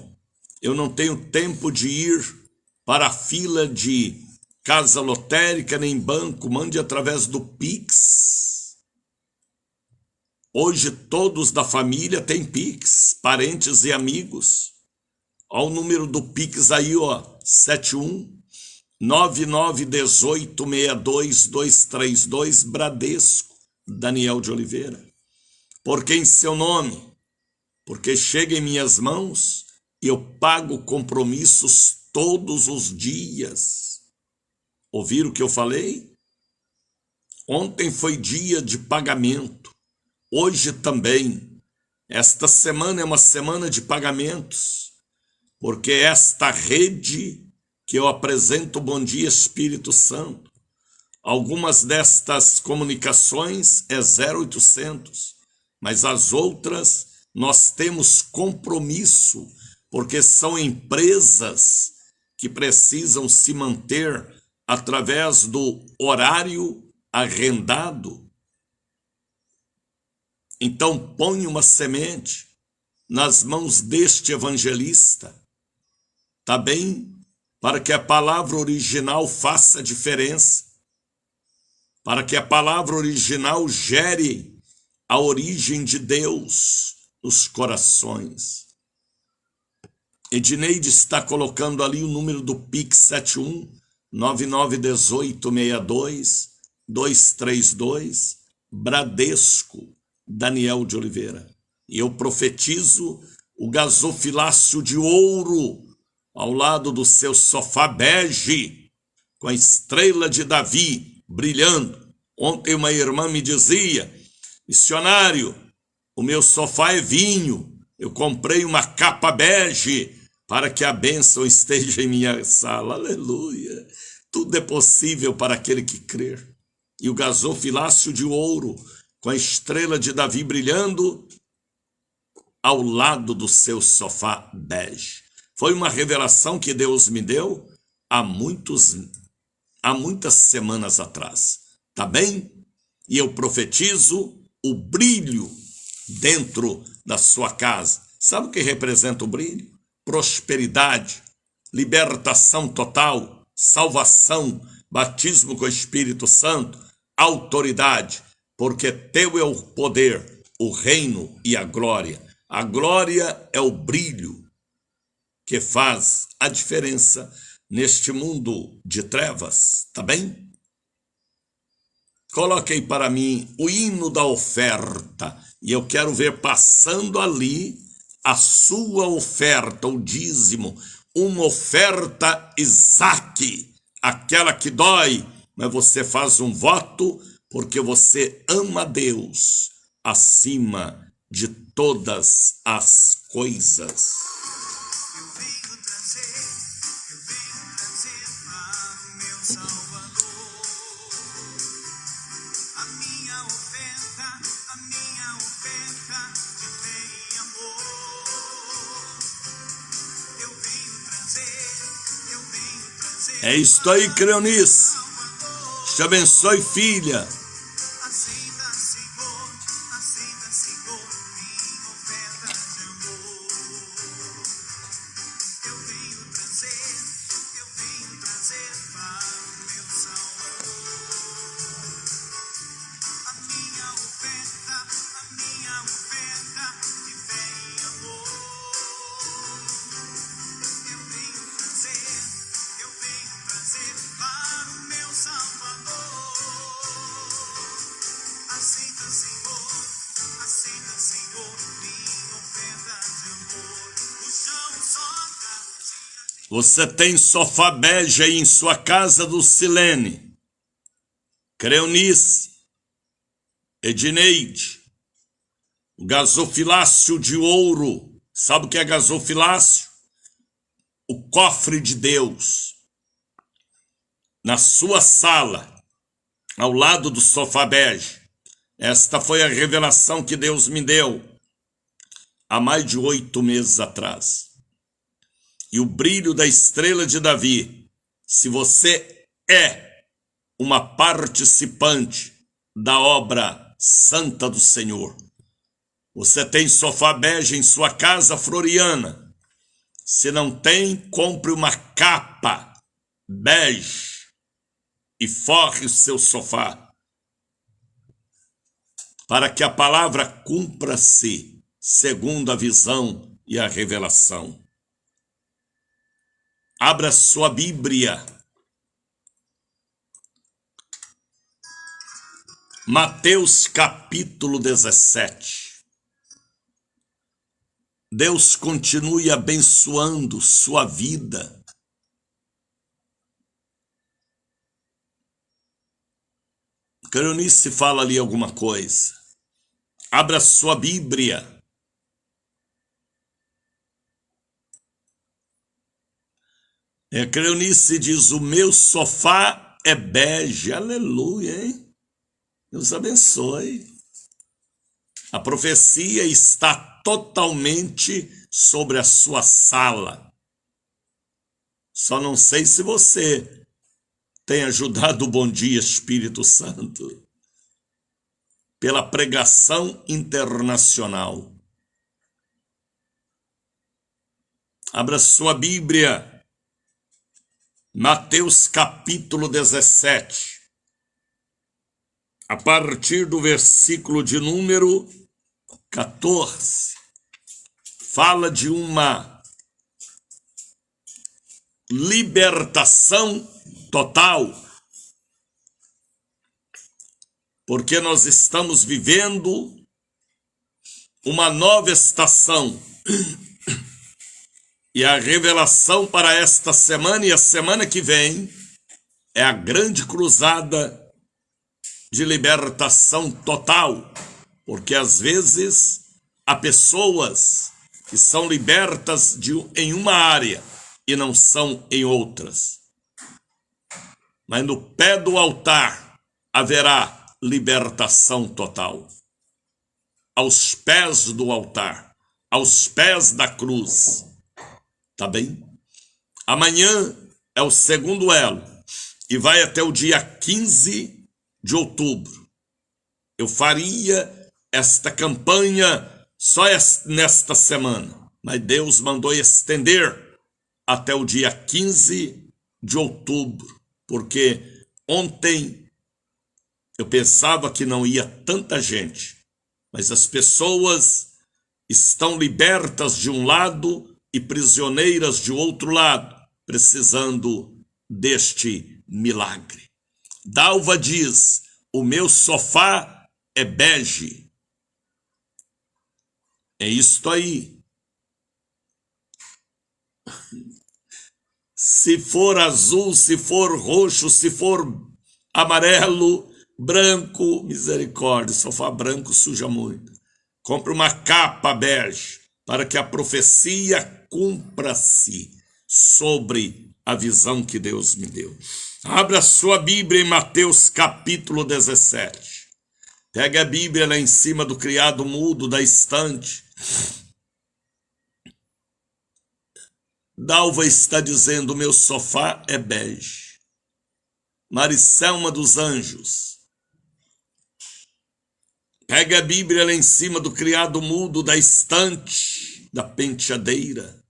S1: eu não tenho tempo de ir para a fila de casa lotérica nem banco. Mande através do Pix. Hoje todos da família têm Pix, parentes e amigos. Olha o número do Pix aí, ó, 71-9918-62232, Bradesco, Daniel de Oliveira. Porque em seu nome, porque chega em minhas mãos e eu pago compromissos todos os dias. Ouviram o que eu falei? Ontem foi dia de pagamento. Hoje também. Esta semana é uma semana de pagamentos. Porque esta rede que eu apresento, Bom Dia Espírito Santo, algumas destas comunicações é 0800, mas as outras nós temos compromisso, porque são empresas que precisam se manter através do horário arrendado. Então põe uma semente nas mãos deste evangelista, tá bem? Para que a palavra original faça diferença, para que a palavra original gere a origem de Deus nos corações. Edneide está colocando ali o número do Pix 71-9918-62-232, Bradesco, Daniel de Oliveira. E eu profetizo o gasofilácio de ouro ao lado do seu sofá bege, com a estrela de Davi brilhando. Ontem uma irmã me dizia: missionário, o meu sofá é vinho, eu comprei uma capa bege para que a bênção esteja em minha sala. Aleluia! Tudo é possível para aquele que crer. E o gasofilácio de ouro, com a estrela de Davi brilhando ao lado do seu sofá bege. Foi uma revelação que Deus me deu há muitas semanas atrás. Tá bem? E eu profetizo o brilho dentro da sua casa. Sabe o que representa o brilho? Prosperidade, libertação total, salvação, batismo com o Espírito Santo, autoridade, porque teu é o poder, o reino e a glória. A glória é o brilho que faz a diferença neste mundo de trevas, tá bem? Coloquei para mim o hino da oferta e eu quero ver passando ali a sua oferta, o dízimo, uma oferta Isaac, aquela que dói, mas você faz um voto porque você ama Deus acima de todas as coisas. É isto aí, Creonice. Te abençoe, filha. Você tem sofá bege aí em sua casa do Silene, Creonice, Edineide, o gasofilácio de ouro. Sabe o que é gasofilácio? O cofre de Deus. Na sua sala, ao lado do sofá bege. Esta foi a revelação que Deus me deu há mais de 8 meses atrás. E o brilho da estrela de Davi, se você é uma participante da obra santa do Senhor, você tem sofá bege em sua casa floriana. Se não tem, compre uma capa bege e forre o seu sofá, para que a palavra cumpra-se segundo a visão e a revelação. Abra sua Bíblia. Mateus capítulo 17. Deus continue abençoando sua vida. Creonice fala ali alguma coisa. Abra sua Bíblia. Creonice diz: o meu sofá é bege. Aleluia, hein? Deus abençoe. A profecia está totalmente sobre a sua sala. Só não sei se você tem ajudado o Bom Dia Espírito Santo pela pregação internacional. Abra sua Bíblia. Mateus capítulo 17, a partir do versículo de número 14, fala de uma libertação total, porque nós estamos vivendo uma nova estação. E a revelação para esta semana e a semana que vem é a grande cruzada de libertação total. Porque às vezes há pessoas que são libertas em uma área e não são em outras. Mas no pé do altar haverá libertação total. Aos pés do altar, aos pés da cruz. Tá bem? Amanhã é o segundo elo e vai até o dia 15 de outubro. Eu faria esta campanha só nesta semana, mas Deus mandou estender até o dia 15 de outubro, porque ontem eu pensava que não ia tanta gente, mas as pessoas estão libertas de um lado e prisioneiras de outro lado, precisando deste milagre. Dalva diz: o meu sofá é bege. É isto aí. Se for azul, se for roxo, se for amarelo, branco, misericórdia, sofá branco suja muito. Compre uma capa bege, para que a profecia cumpra-se sobre a visão que Deus me deu. Abra sua Bíblia em Mateus capítulo 17. Pega a Bíblia lá em cima do criado mudo da estante. Dalva está dizendo: meu sofá é bege. Maricelma dos Anjos. Pega a Bíblia lá em cima do criado mudo da estante, da penteadeira.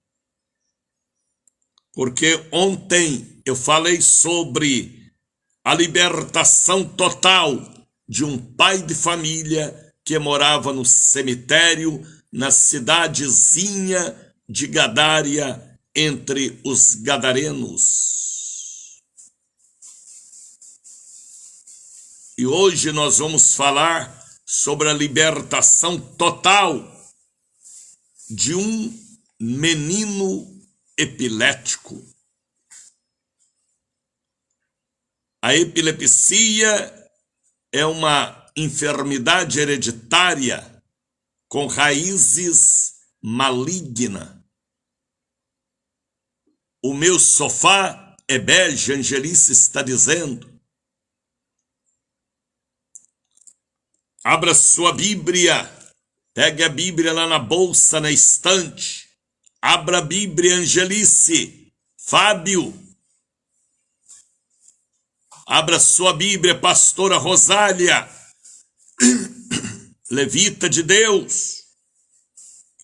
S1: Porque ontem eu falei sobre a libertação total de um pai de família que morava no cemitério, na cidadezinha de Gadária, entre os gadarenos. E hoje nós vamos falar sobre a libertação total de um menino epilético. A epilepsia é uma enfermidade hereditária com raízes malignas. O meu sofá é bege, Angelice está dizendo. Abra sua Bíblia, pegue a Bíblia lá na bolsa, na estante. Abra a Bíblia, Angelice, Fábio. Abra sua Bíblia, pastora Rosália, levita de Deus.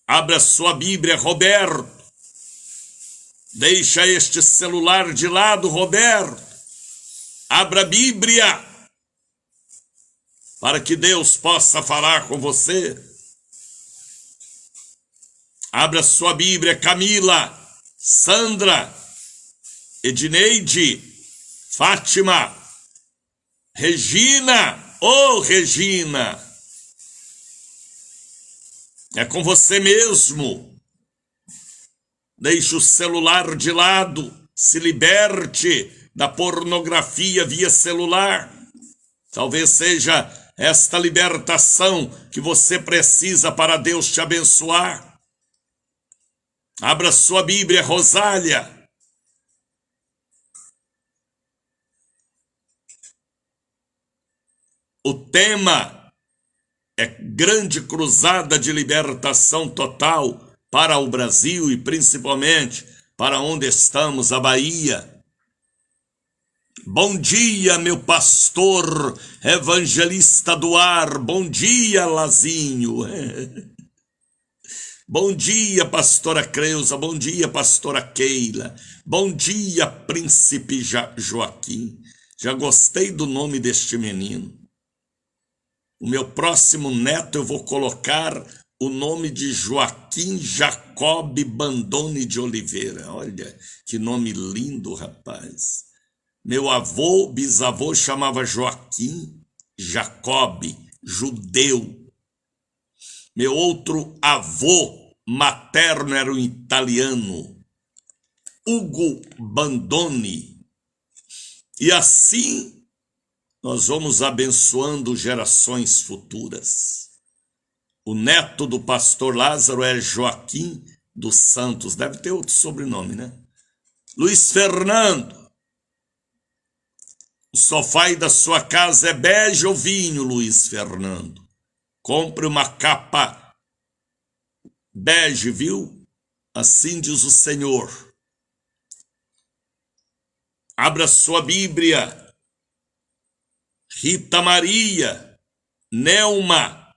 S1: Abra sua Bíblia, Roberto. Deixa este celular de lado, Roberto. Abra a Bíblia, para que Deus possa falar com você. Abra sua Bíblia, Camila, Sandra, Edneide, Fátima, Regina, Regina, é com você mesmo. Deixe o celular de lado, se liberte da pornografia via celular. Talvez seja esta libertação que você precisa para Deus te abençoar. Abra sua Bíblia, Rosália. O tema é Grande Cruzada de Libertação Total para o Brasil e principalmente para onde estamos, a Bahia. Bom dia, meu pastor evangelista do ar. Bom dia, Lazinho. Bom dia, pastora Creuza. Bom dia, pastora Keila. Bom dia, príncipe Joaquim. Já gostei do nome deste menino. O meu próximo neto eu vou colocar o nome de Joaquim Jacob Bandone de Oliveira. Olha, que nome lindo, rapaz. Meu avô, bisavô, chamava Joaquim Jacob, judeu. Meu outro avô materno era um italiano, Ugo Bandone. E assim nós vamos abençoando gerações futuras. O neto do pastor Lázaro é Joaquim dos Santos. Deve ter outro sobrenome, né? Luiz Fernando. O sofá da sua casa é bege ou vinho, Luiz Fernando? Compre uma capa bege, viu? Assim diz o Senhor. Abra sua Bíblia. Rita Maria, Nelma,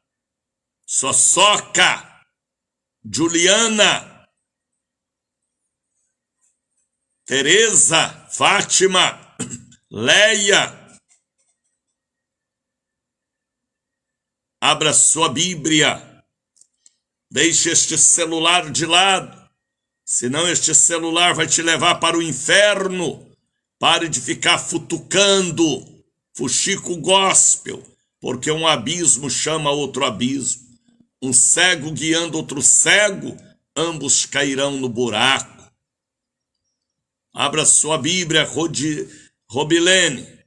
S1: Soçoca, Juliana, Tereza, Fátima, Leia. Abra sua Bíblia. Deixe este celular de lado, senão este celular vai te levar para o inferno. Pare de ficar futucando fuxico gospel, porque um abismo chama outro abismo. Um cego guiando outro cego, ambos cairão no buraco. Abra sua Bíblia, Robilene.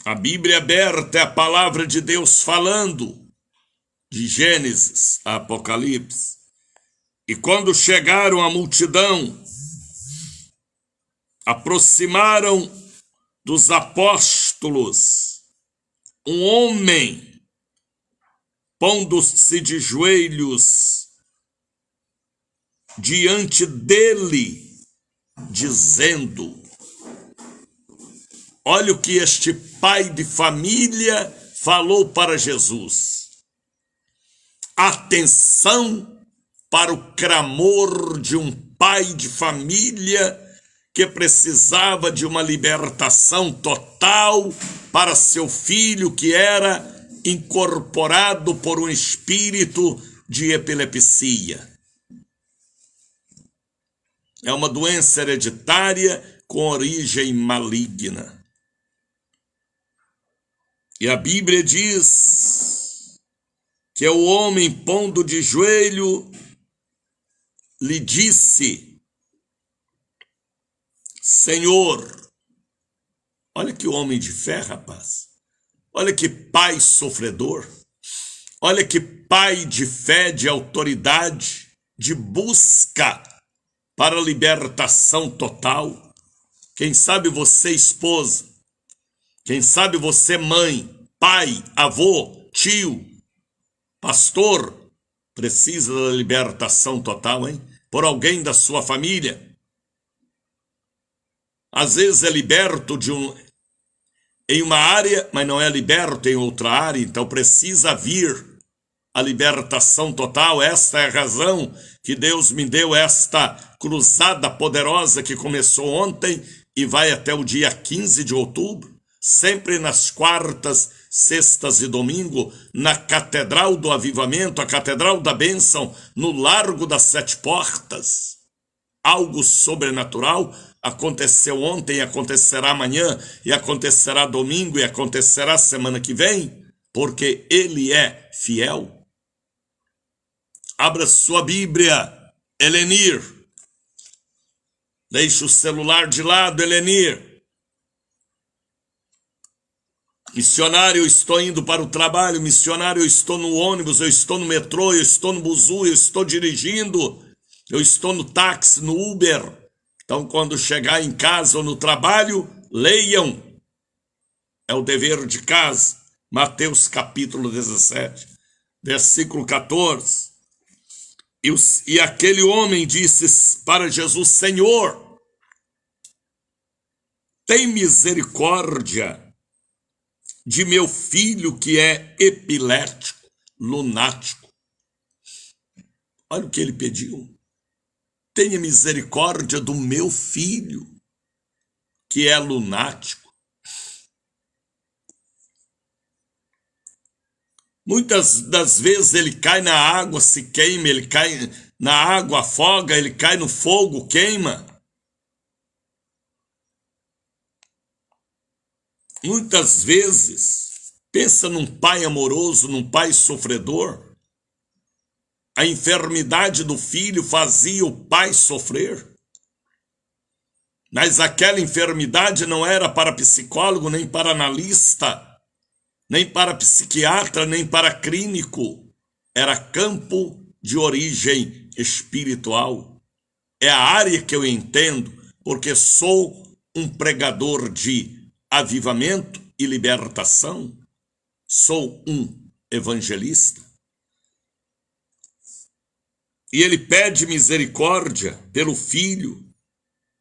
S1: A Bíblia aberta é a palavra de Deus falando, de Gênesis a Apocalipse. E quando chegaram a multidão, aproximaram dos apóstolos um homem, pondo-se de joelhos diante dele, dizendo: olha o que este pai de família falou para Jesus. Atenção para o clamor de um pai de família que precisava de uma libertação total para seu filho que era incorporado por um espírito de epilepsia. É uma doença hereditária com origem maligna. E a Bíblia diz que é o homem pondo de joelho lhe disse: Senhor, olha que homem de fé, rapaz. Olha que pai sofredor. Olha que pai de fé, de autoridade, de busca para a libertação total. Quem sabe você, esposa, quem sabe você, mãe, pai, avô, tio, pastor, precisa da libertação total, hein? Por alguém da sua família. Às vezes é liberto em uma área, mas não é liberto em outra área, então precisa vir a libertação total. Esta é a razão que Deus me deu esta cruzada poderosa que começou ontem e vai até o dia 15 de outubro, sempre nas quartas, sextas e domingo, na Catedral do Avivamento, a Catedral da Bênção, no Largo das Sete Portas. Algo sobrenatural aconteceu ontem, acontecerá amanhã, e acontecerá domingo, e acontecerá semana que vem, porque Ele é fiel. Abra sua Bíblia, Helenir. Deixe o celular de lado, Helenir. Missionário, eu estou indo para o trabalho. Missionário, eu estou no ônibus, eu estou no metrô, eu estou no buzu, eu estou dirigindo, eu estou no táxi, no Uber. Então, quando chegar em casa ou no trabalho, leiam. É o dever de casa. Mateus capítulo 17, versículo 14. E aquele homem disse para Jesus: Senhor, tem misericórdia de meu filho que é epilético, lunático. Olha o que ele pediu. Tenha misericórdia do meu filho que é lunático. Muitas das vezes ele cai na água, se queima, ele cai na água, afoga, ele cai no fogo, queima. Muitas vezes, pensa num pai amoroso, num pai sofredor. A enfermidade do filho fazia o pai sofrer. Mas aquela enfermidade não era para psicólogo, nem para analista, nem para psiquiatra, nem para clínico. Era campo de origem espiritual. É a área que eu entendo, porque sou um pregador de avivamento e libertação. Sou um evangelista. E ele pede misericórdia pelo filho.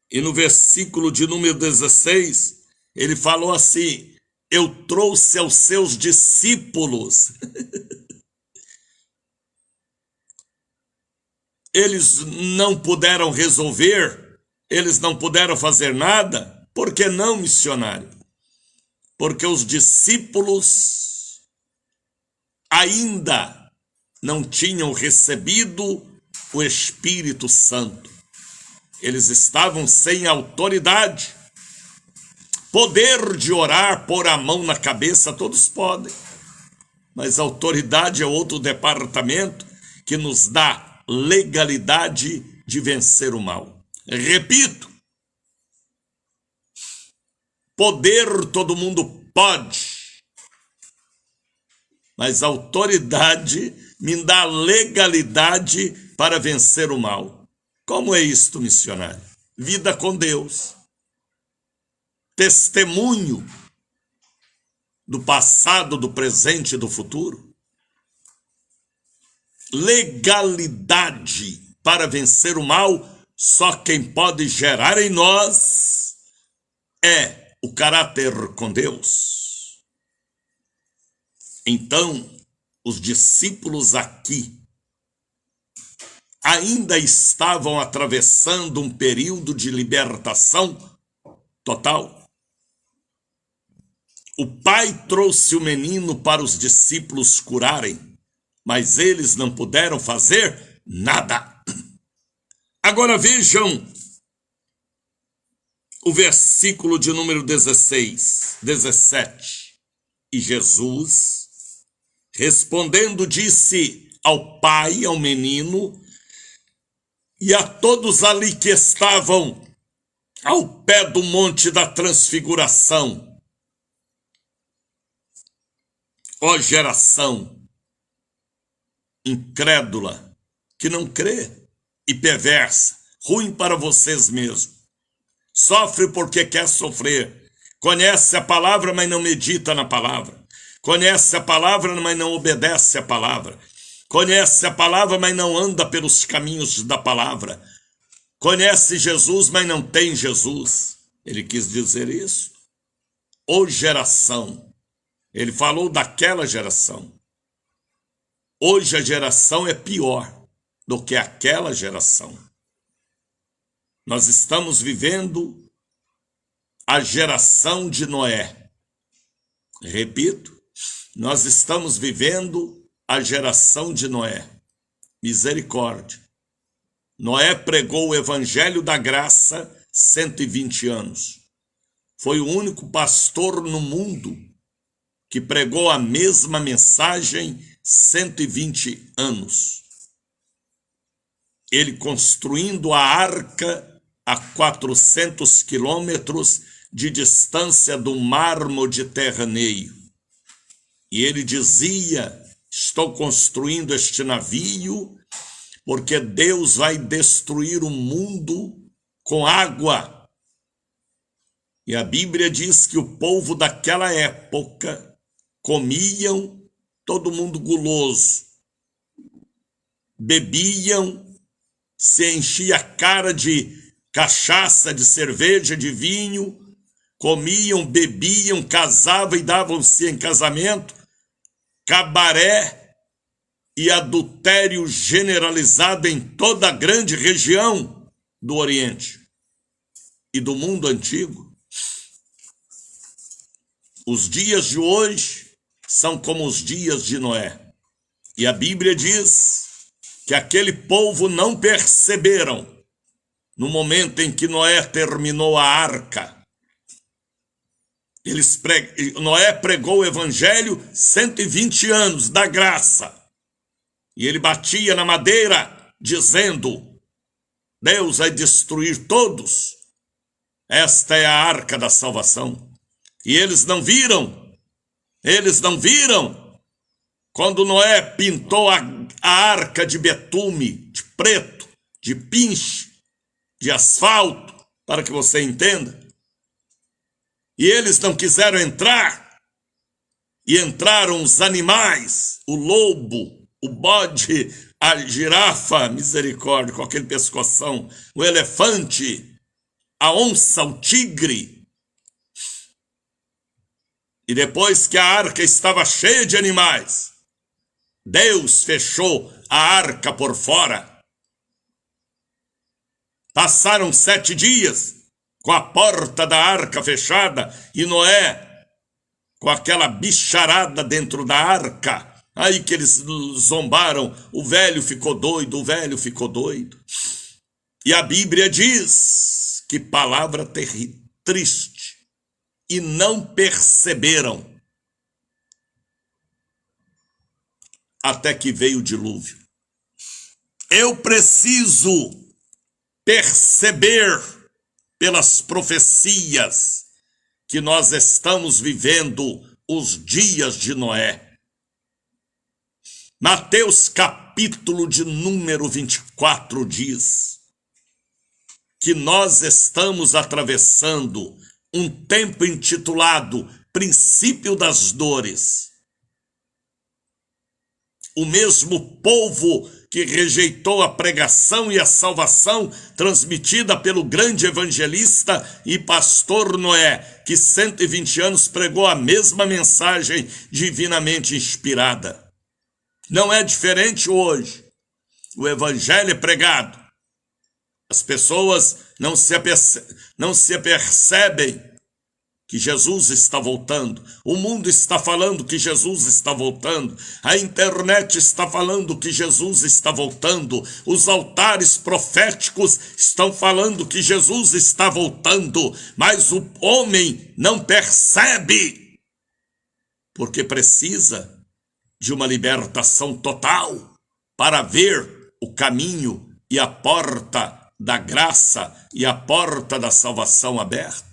S1: E no versículo de número 16, ele falou assim: eu trouxe aos seus discípulos. Eles não puderam resolver, eles não puderam fazer nada. Por que não, missionário? Porque os discípulos ainda não tinham recebido o Espírito Santo. Eles estavam sem autoridade. Poder de orar, pôr a mão na cabeça, todos podem. Mas a autoridade é outro departamento que nos dá legalidade de vencer o mal. Repito, poder todo mundo pode, mas a autoridade me dá legalidade para vencer o mal. Como é isto, missionário? Vida com Deus. Testemunho do passado, do presente e do futuro. Legalidade para vencer o mal, só quem pode gerar em nós é o caráter com Deus. Então, os discípulos aqui ainda estavam atravessando um período de libertação total. O pai trouxe o menino para os discípulos curarem, mas eles não puderam fazer nada. Agora vejam o versículo de número 17. E Jesus, respondendo, disse ao pai, ao menino: e a todos ali que estavam ao pé do monte da transfiguração: ó geração incrédula, que não crê, e perversa, ruim para vocês mesmos, sofre porque quer sofrer, conhece a palavra, mas não medita na palavra, conhece a palavra, mas não obedece a palavra, conhece a palavra, mas não anda pelos caminhos da palavra, conhece Jesus, mas não tem Jesus. Ele quis dizer isso. Ô geração, ele falou daquela geração. Hoje a geração é pior do que aquela geração. Nós estamos vivendo a geração de Noé. Repito, nós estamos vivendo a geração de Noé. Misericórdia. Noé pregou o evangelho da graça 120 anos. Foi o único pastor no mundo que pregou a mesma mensagem 120 anos. Ele construindo a arca a 400 quilômetros de distância do mar Mediterrâneo. E ele dizia: estou construindo este navio porque Deus vai destruir o mundo com água. E a Bíblia diz que o povo daquela época comiam, todo mundo guloso, bebiam, se enchia a cara de cachaça, de cerveja, de vinho, comiam, bebiam, casavam e davam-se em casamento, cabaré e adultério generalizado em toda a grande região do Oriente e do mundo antigo. Os dias de hoje são como os dias de Noé. E a Bíblia diz que aquele povo não perceberam no momento em que Noé terminou a arca. Noé pregou o evangelho 120 anos da graça. E ele batia na madeira dizendo: Deus vai destruir todos. Esta é a arca da salvação. E eles não viram. Eles não viram. Quando Noé pintou a arca de betume, de preto, de pinche, de asfalto, para que você entenda. E eles não quiseram entrar. E entraram os animais, o lobo, o bode, a girafa, misericórdia, com aquele pescoção, o elefante, a onça, o tigre. E depois que a arca estava cheia de animais, Deus fechou a arca por fora. Passaram 7 dias com a porta da arca fechada e Noé com aquela bicharada dentro da arca. Aí que eles zombaram, o velho ficou doido, o velho ficou doido. E a Bíblia diz que palavra triste. E não perceberam. Até que veio o dilúvio. Eu preciso perceber pelas profecias que nós estamos vivendo os dias de Noé. Mateus capítulo de número 24 diz que nós estamos atravessando um tempo intitulado Princípio das Dores. O mesmo povo que rejeitou a pregação e a salvação transmitida pelo grande evangelista e pastor Noé, que 120 anos pregou a mesma mensagem divinamente inspirada. Não é diferente hoje. O evangelho é pregado. As pessoas não se apercebem que Jesus está voltando. O mundo está falando que Jesus está voltando. A internet está falando que Jesus está voltando. Os altares proféticos estão falando que Jesus está voltando. Mas o homem não percebe. Porque precisa de uma libertação total para ver o caminho e a porta da graça e a porta da salvação aberta.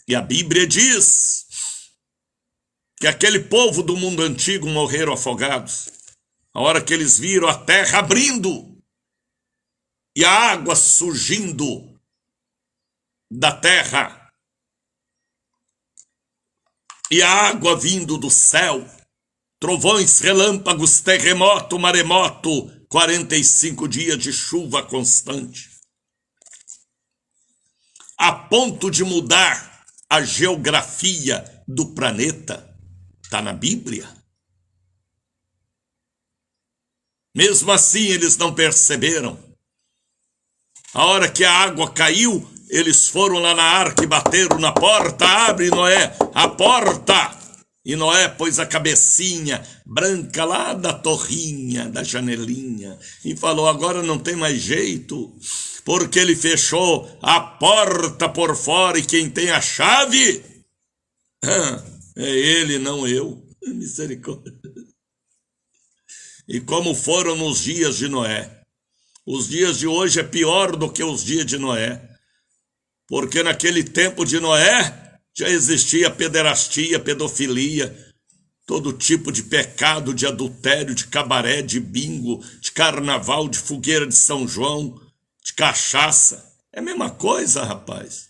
S1: E a Bíblia diz que aquele povo do mundo antigo morreram afogados. A hora que eles viram a terra abrindo e a água surgindo da terra e a água vindo do céu, trovões, relâmpagos, terremoto, maremoto, 45 dias de chuva constante, a ponto de mudar a geografia do planeta. Está na Bíblia. Mesmo assim, eles não perceberam. A hora que a água caiu, eles foram lá na arca e bateram na porta. Abre, Noé, a porta. E Noé pôs a cabecinha branca lá da torrinha, da janelinha, e falou: agora não tem mais jeito, porque ele fechou a porta por fora e quem tem a chave é ele, não eu. Misericórdia. E como foram nos dias de Noé. Os dias de hoje é pior do que os dias de Noé. Porque naquele tempo de Noé já existia pederastia, pedofilia, todo tipo de pecado, de adultério, de cabaré, de bingo, de carnaval, de fogueira de São João, de cachaça. É a mesma coisa, rapaz.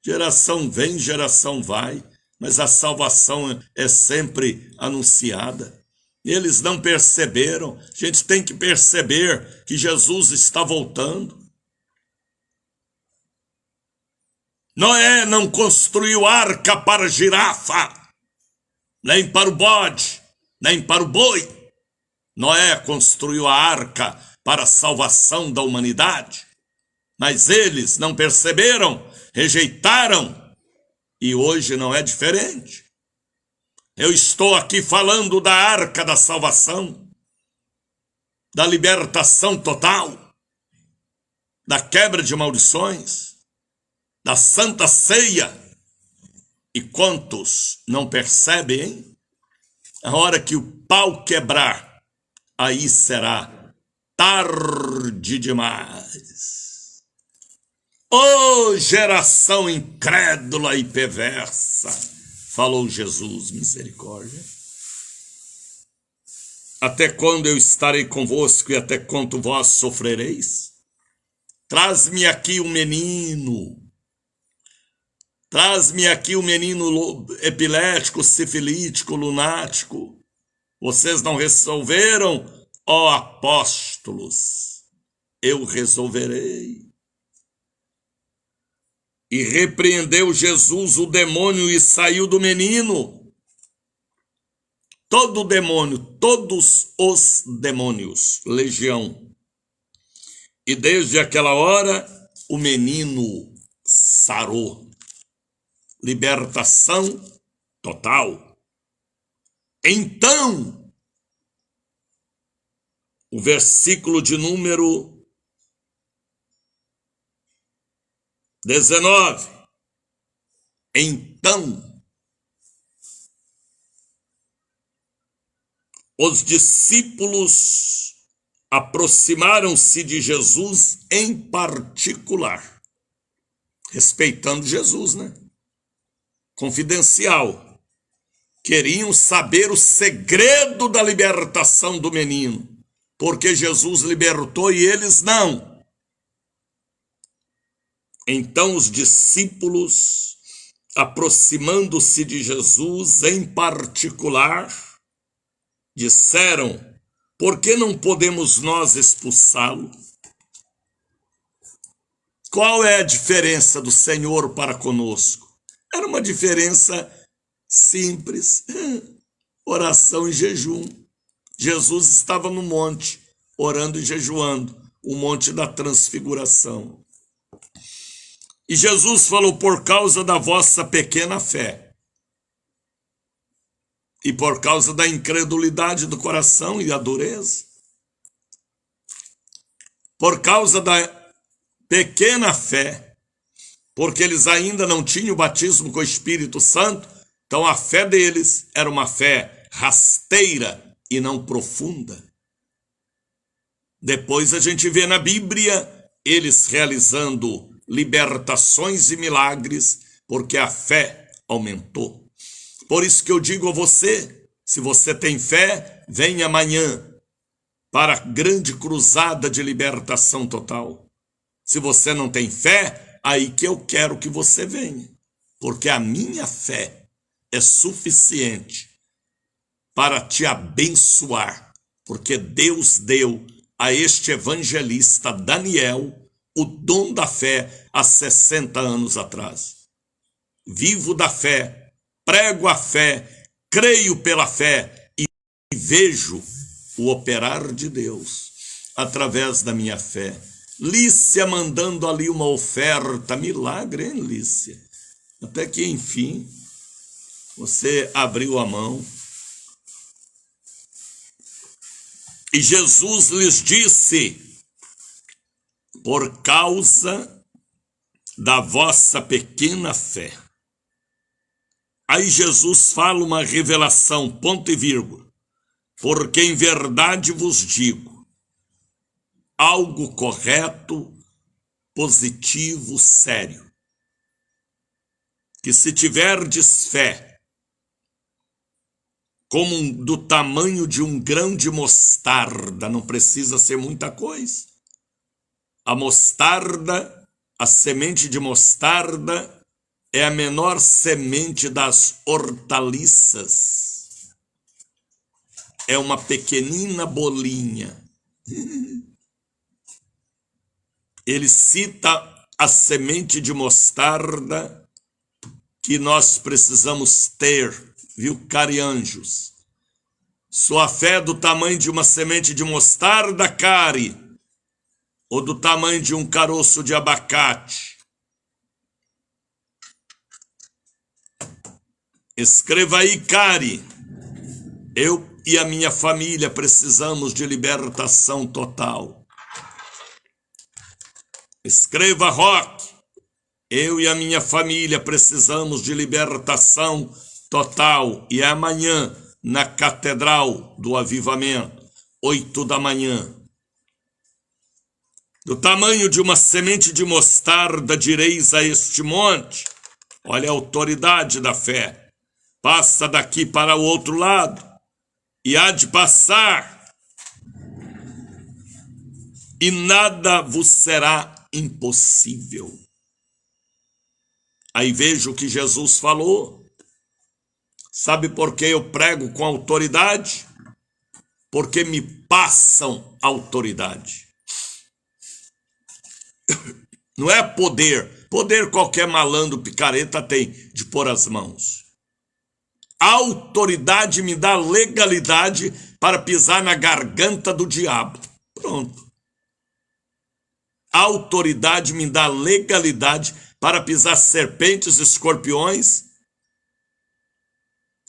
S1: Geração vem, geração vai, mas a salvação é sempre anunciada. Eles não perceberam. A gente tem que perceber que Jesus está voltando. Noé não construiu arca para a girafa, nem para o bode, nem para o boi. Noé construiu a arca para a salvação da humanidade. Mas eles não perceberam, rejeitaram, e hoje não é diferente. Eu estou aqui falando da arca da salvação, da libertação total, da quebra de maldições, da santa ceia. E quantos não percebem, hein? A hora que o pau quebrar, aí será tarde demais. Ô geração incrédula e perversa, falou Jesus, misericórdia. Até quando eu estarei convosco e até quanto vós sofrereis? Traz-me aqui o menino. Traz-me aqui o menino epilético, sifilítico, lunático. Vocês não resolveram, ó apóstolos? Eu resolverei. E repreendeu Jesus o demônio e saiu do menino. Todo demônio, todos os demônios, legião. E desde aquela hora, o menino sarou. Libertação total. Então, o versículo de número 19. Então, os discípulos aproximaram-se de Jesus em particular, respeitando Jesus, né? Confidencial. Queriam saber o segredo da libertação do menino, porque Jesus libertou e eles não. Então os discípulos, aproximando-se de Jesus em particular, disseram: por que não podemos nós expulsá-lo? Qual é a diferença do Senhor para conosco? Era uma diferença simples, oração e jejum. Jesus estava no monte, orando e jejuando, o monte da transfiguração. E Jesus falou: por causa da vossa pequena fé, e por causa da incredulidade do coração e da dureza, por causa da pequena fé, porque eles ainda não tinham o batismo com o Espírito Santo, então a fé deles era uma fé rasteira e não profunda. Depois a gente vê na Bíblia eles realizando libertações e milagres, porque a fé aumentou. Por isso que eu digo a você, se você tem fé, venha amanhã para a grande cruzada de libertação total. Se você não tem fé, aí que eu quero que você venha, porque a minha fé é suficiente para te abençoar, porque Deus deu a este evangelista Daniel o dom da fé há 60 anos atrás. Vivo da fé, prego a fé, creio pela fé e vejo o operar de Deus através da minha fé. Lícia mandando ali uma oferta, milagre, hein, Lícia? Até que, enfim, você abriu a mão. E Jesus lhes disse: por causa da vossa pequena fé. Aí Jesus fala uma revelação, ponto e vírgula. Porque em verdade vos digo, algo correto, positivo, sério, que se tiverdes fé, como do tamanho de um grão de mostarda, não precisa ser muita coisa. A mostarda, a semente de mostarda, é a menor semente das hortaliças. É uma pequenina bolinha. Ele cita a semente de mostarda que nós precisamos ter, viu, carianjos? Sua fé é do tamanho de uma semente de mostarda, cari, ou do tamanho de um caroço de abacate? Escreva aí, cari. Eu e a minha família precisamos de libertação total. Escreva, Roque. Eu e a minha família precisamos de libertação total. E é amanhã, na Catedral do Avivamento, 8 da manhã. Do tamanho de uma semente de mostarda direis a este monte. Olha a autoridade da fé. Passa daqui para o outro lado. E há de passar. E nada vos será impossível. Aí veja o que Jesus falou. Sabe por que eu prego com autoridade? Porque me passam autoridade. Não é poder. Poder qualquer malandro picareta tem de pôr as mãos. A autoridade me dá legalidade para pisar na garganta do diabo. Pronto. A autoridade me dá legalidade para pisar serpentes, escorpiões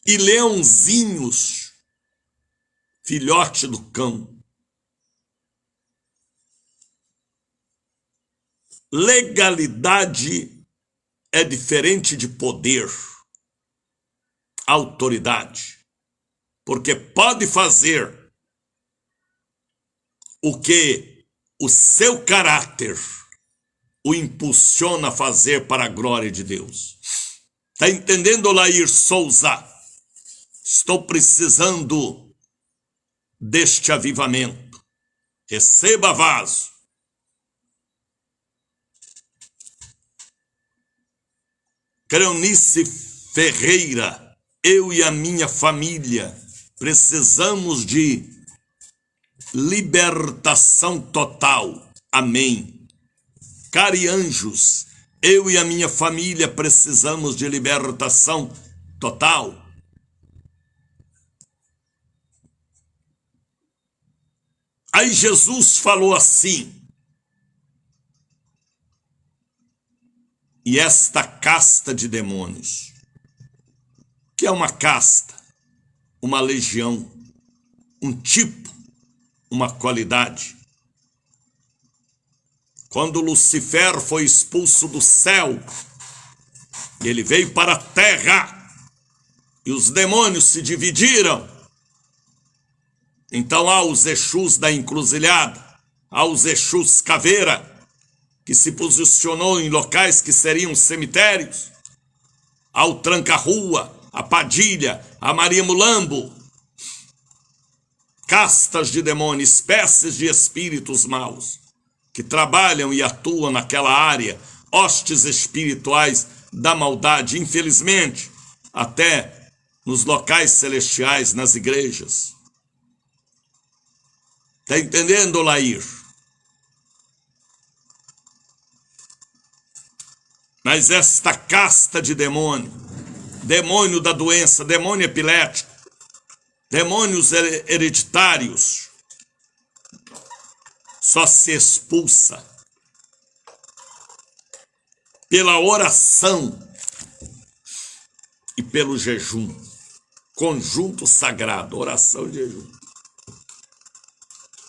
S1: e leãozinhos, filhote do cão. Legalidade é diferente de poder. Autoridade. Porque pode fazer o que o seu caráter o impulsiona a fazer para a glória de Deus. Está entendendo, Lair Souza? Estou precisando deste avivamento. Receba, vaso. Creonice Ferreira, eu e a minha família precisamos de libertação total. Amém. Carianjos, eu e a minha família precisamos de libertação total. Aí Jesus falou assim: e esta casta de demônios, que é uma casta, uma legião, um tipo, uma qualidade. Quando Lucifer foi expulso do céu, ele veio para a terra, e os demônios se dividiram. Então há os Exus da encruzilhada, aos Exus Caveira, que se posicionou em locais que seriam cemitérios, ao Tranca-Rua, a Padilha, a Maria Mulambo, castas de demônios, espécies de espíritos maus, que trabalham e atuam naquela área, hostes espirituais da maldade, infelizmente, até nos locais celestiais, nas igrejas. Está entendendo, Lair? Mas esta casta de demônio, demônio da doença, demônio epilético, demônios hereditários, só se expulsa pela oração e pelo jejum. Conjunto sagrado, oração e jejum.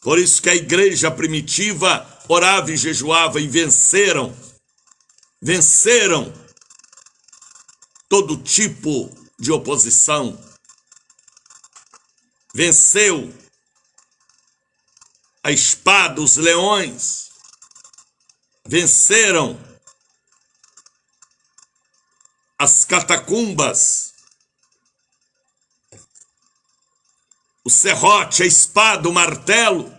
S1: Por isso que a igreja primitiva orava e jejuava e venceram todo tipo de oposição. Venceu a espada, os leões. Venceram as catacumbas, o serrote, a espada, o martelo.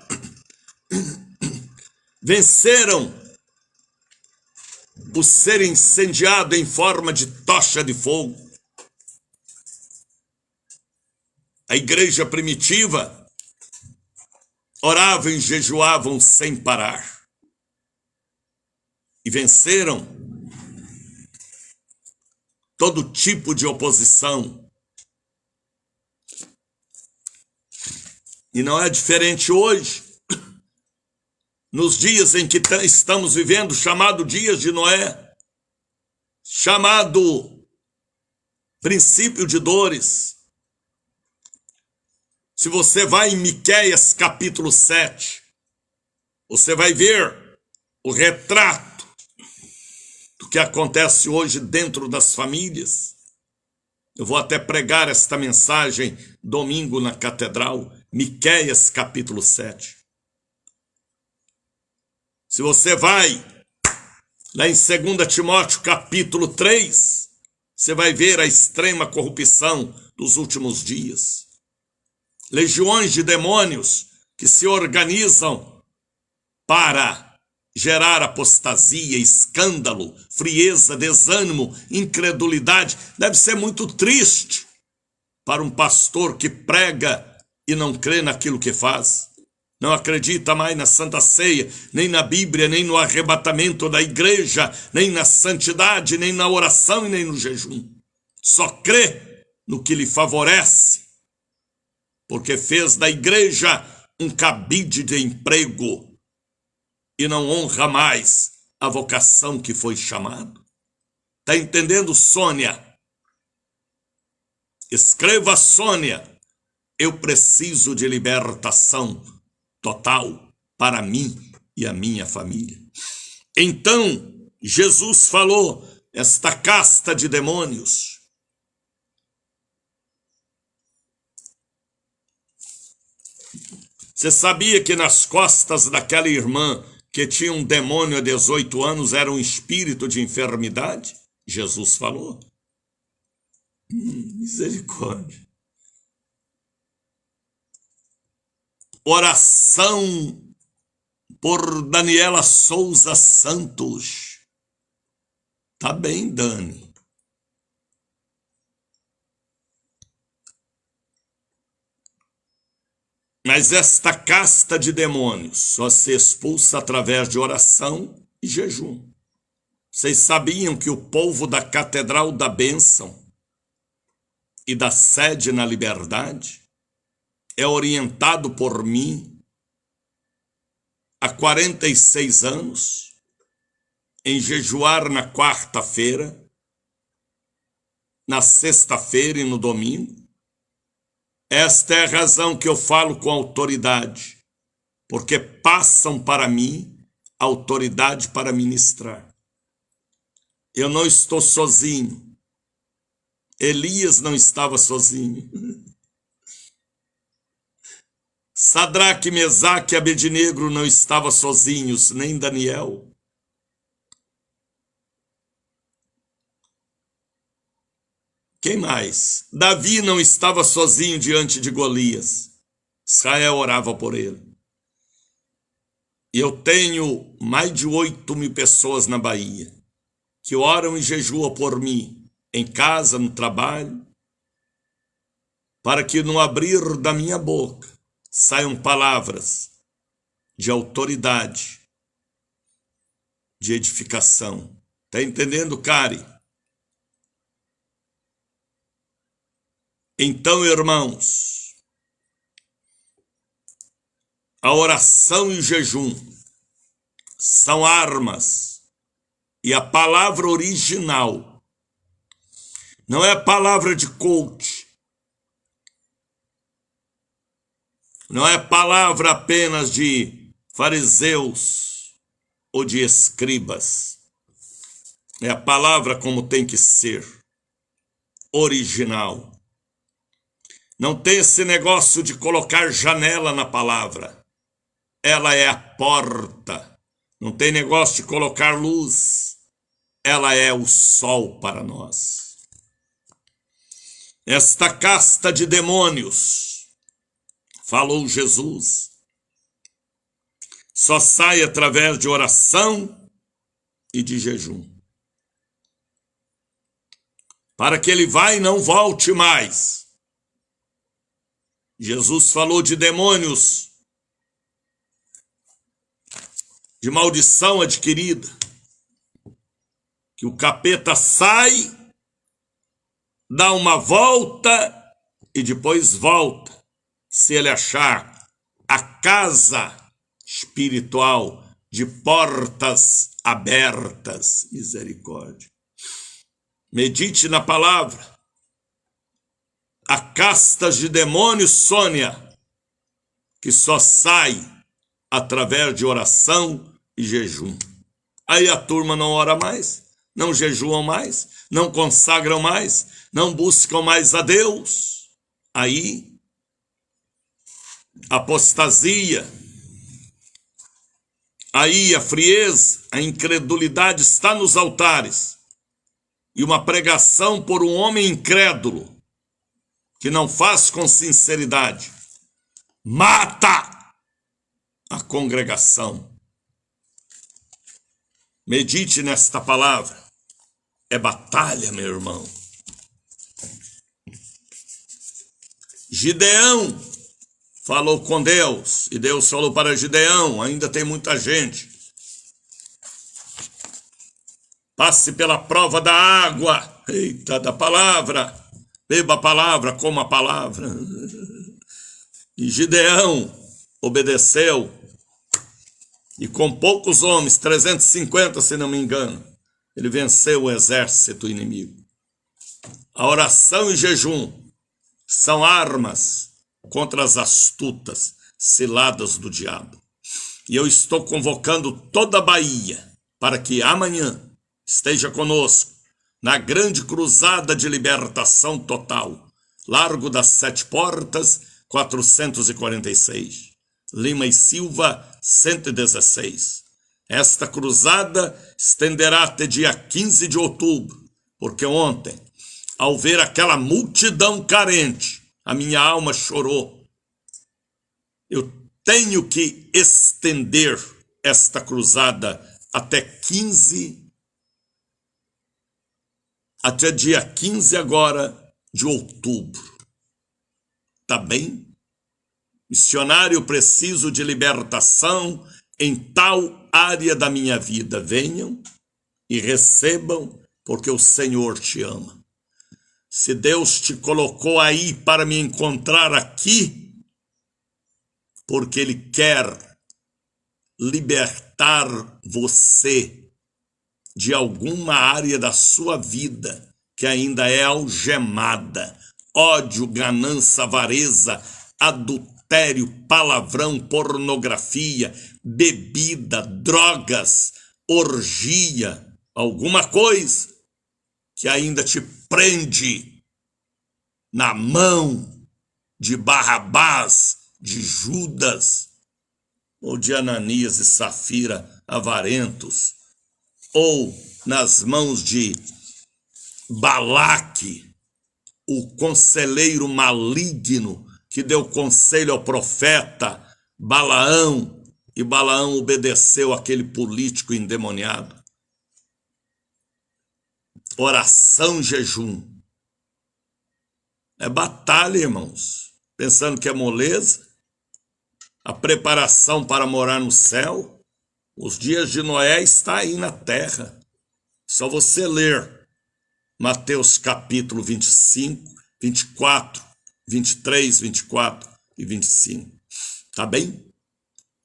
S1: Venceram o ser incendiado em forma de tocha de fogo. A igreja primitiva orava e jejuavam sem parar. E venceram todo tipo de oposição. E não é diferente hoje, nos dias em que estamos vivendo, chamado dias de Noé, chamado princípio de dores. Se você vai em Miqueias capítulo 7, você vai ver o retrato do que acontece hoje dentro das famílias. Eu vou até pregar esta mensagem domingo na catedral, Miqueias capítulo 7. Se você vai lá em 2 Timóteo capítulo 3, você vai ver a extrema corrupção dos últimos dias. Legiões de demônios que se organizam para gerar apostasia, escândalo, frieza, desânimo, incredulidade. Deve ser muito triste para um pastor que prega e não crê naquilo que faz. Não acredita mais na Santa Ceia, nem na Bíblia, nem no arrebatamento da igreja, nem na santidade, nem na oração e nem no jejum. Só crê no que lhe favorece, porque fez da igreja um cabide de emprego e não honra mais a vocação que foi chamado. Está entendendo, Sônia? Escreva, Sônia, eu preciso de libertação total para mim e a minha família. Então, Jesus falou, esta casta de demônios. Você sabia que nas costas daquela irmã que tinha um demônio há 18 anos era um espírito de enfermidade? Jesus falou. Misericórdia. Oração por Daniela Souza Santos. Tá bem, Dani. Mas esta casta de demônios só se expulsa através de oração e jejum. Vocês sabiam que o povo da Catedral da Bênção e da Sede na Liberdade é orientado por mim há 46 anos em jejuar na quarta-feira, na sexta-feira e no domingo? Esta é a razão que eu falo com autoridade, porque passam para mim autoridade para ministrar. Eu não estou sozinho. Elias não estava sozinho. Sadraque, Mesaque e Abednego não estavam sozinhos, nem Daniel. Quem mais? Davi não estava sozinho diante de Golias. Israel orava por ele. E eu tenho mais de 8.000 pessoas na Bahia que oram e jejuam por mim, em casa, no trabalho, para que no abrir da minha boca saiam palavras de autoridade, de edificação. Está entendendo, Cari? Então, irmãos, a oração e o jejum são armas, e a palavra original não é palavra de coach, não é palavra apenas de fariseus ou de escribas, é a palavra como tem que ser, original. Não tem esse negócio de colocar janela na palavra. Ela é a porta. Não tem negócio de colocar luz. Ela é o sol para nós. Esta casta de demônios, falou Jesus, só sai através de oração e de jejum. Para que ele vá e não volte mais. Jesus falou de demônios, de maldição adquirida, que o capeta sai, dá uma volta e depois volta, se ele achar a casa espiritual de portas abertas. Misericórdia. Medite na palavra. A casta de demônios, Sônia, que só sai através de oração e jejum. Aí a turma não ora mais, não jejuam mais, não consagram mais, não buscam mais a Deus. Aí, apostasia, aí a frieza, a incredulidade está nos altares. E uma pregação por um homem incrédulo, que não faz com sinceridade, mata a congregação. Medite nesta palavra. É batalha, meu irmão. Gideão falou com Deus, e Deus falou para Gideão: ainda tem muita gente. Passe pela prova da água, eita, da palavra. Beba a palavra, coma a palavra. E Gideão obedeceu. E com poucos homens, 350 se não me engano, ele venceu o exército inimigo. A oração e jejum são armas contra as astutas ciladas do diabo. E eu estou convocando toda a Bahia para que amanhã esteja conosco na grande cruzada de libertação total, Largo das 7 Portas, 446, Lima e Silva, 116. Esta cruzada estenderá até dia 15 de outubro, porque ontem, ao ver aquela multidão carente, a minha alma chorou. Eu tenho que estender esta cruzada até dia 15 agora de outubro. Tá bem? Missionário, preciso de libertação em tal área da minha vida. Venham e recebam, porque o Senhor te ama. Se Deus te colocou aí para me encontrar aqui, porque Ele quer libertar você de alguma área da sua vida que ainda é algemada. Ódio, ganância, avareza, adultério, palavrão, pornografia, bebida, drogas, orgia, alguma coisa que ainda te prende na mão de Barrabás de Judas, ou de Ananias e Safira avarentos, ou nas mãos de Balaque, o conselheiro maligno que deu conselho ao profeta Balaão, e Balaão obedeceu aquele político endemoniado. Oração, jejum. É batalha, irmãos. Pensando que é moleza? A preparação para morar no céu? Os dias de Noé está aí na terra. Só você ler Mateus capítulo 25, 24, 23, 24 e 25. Tá bem?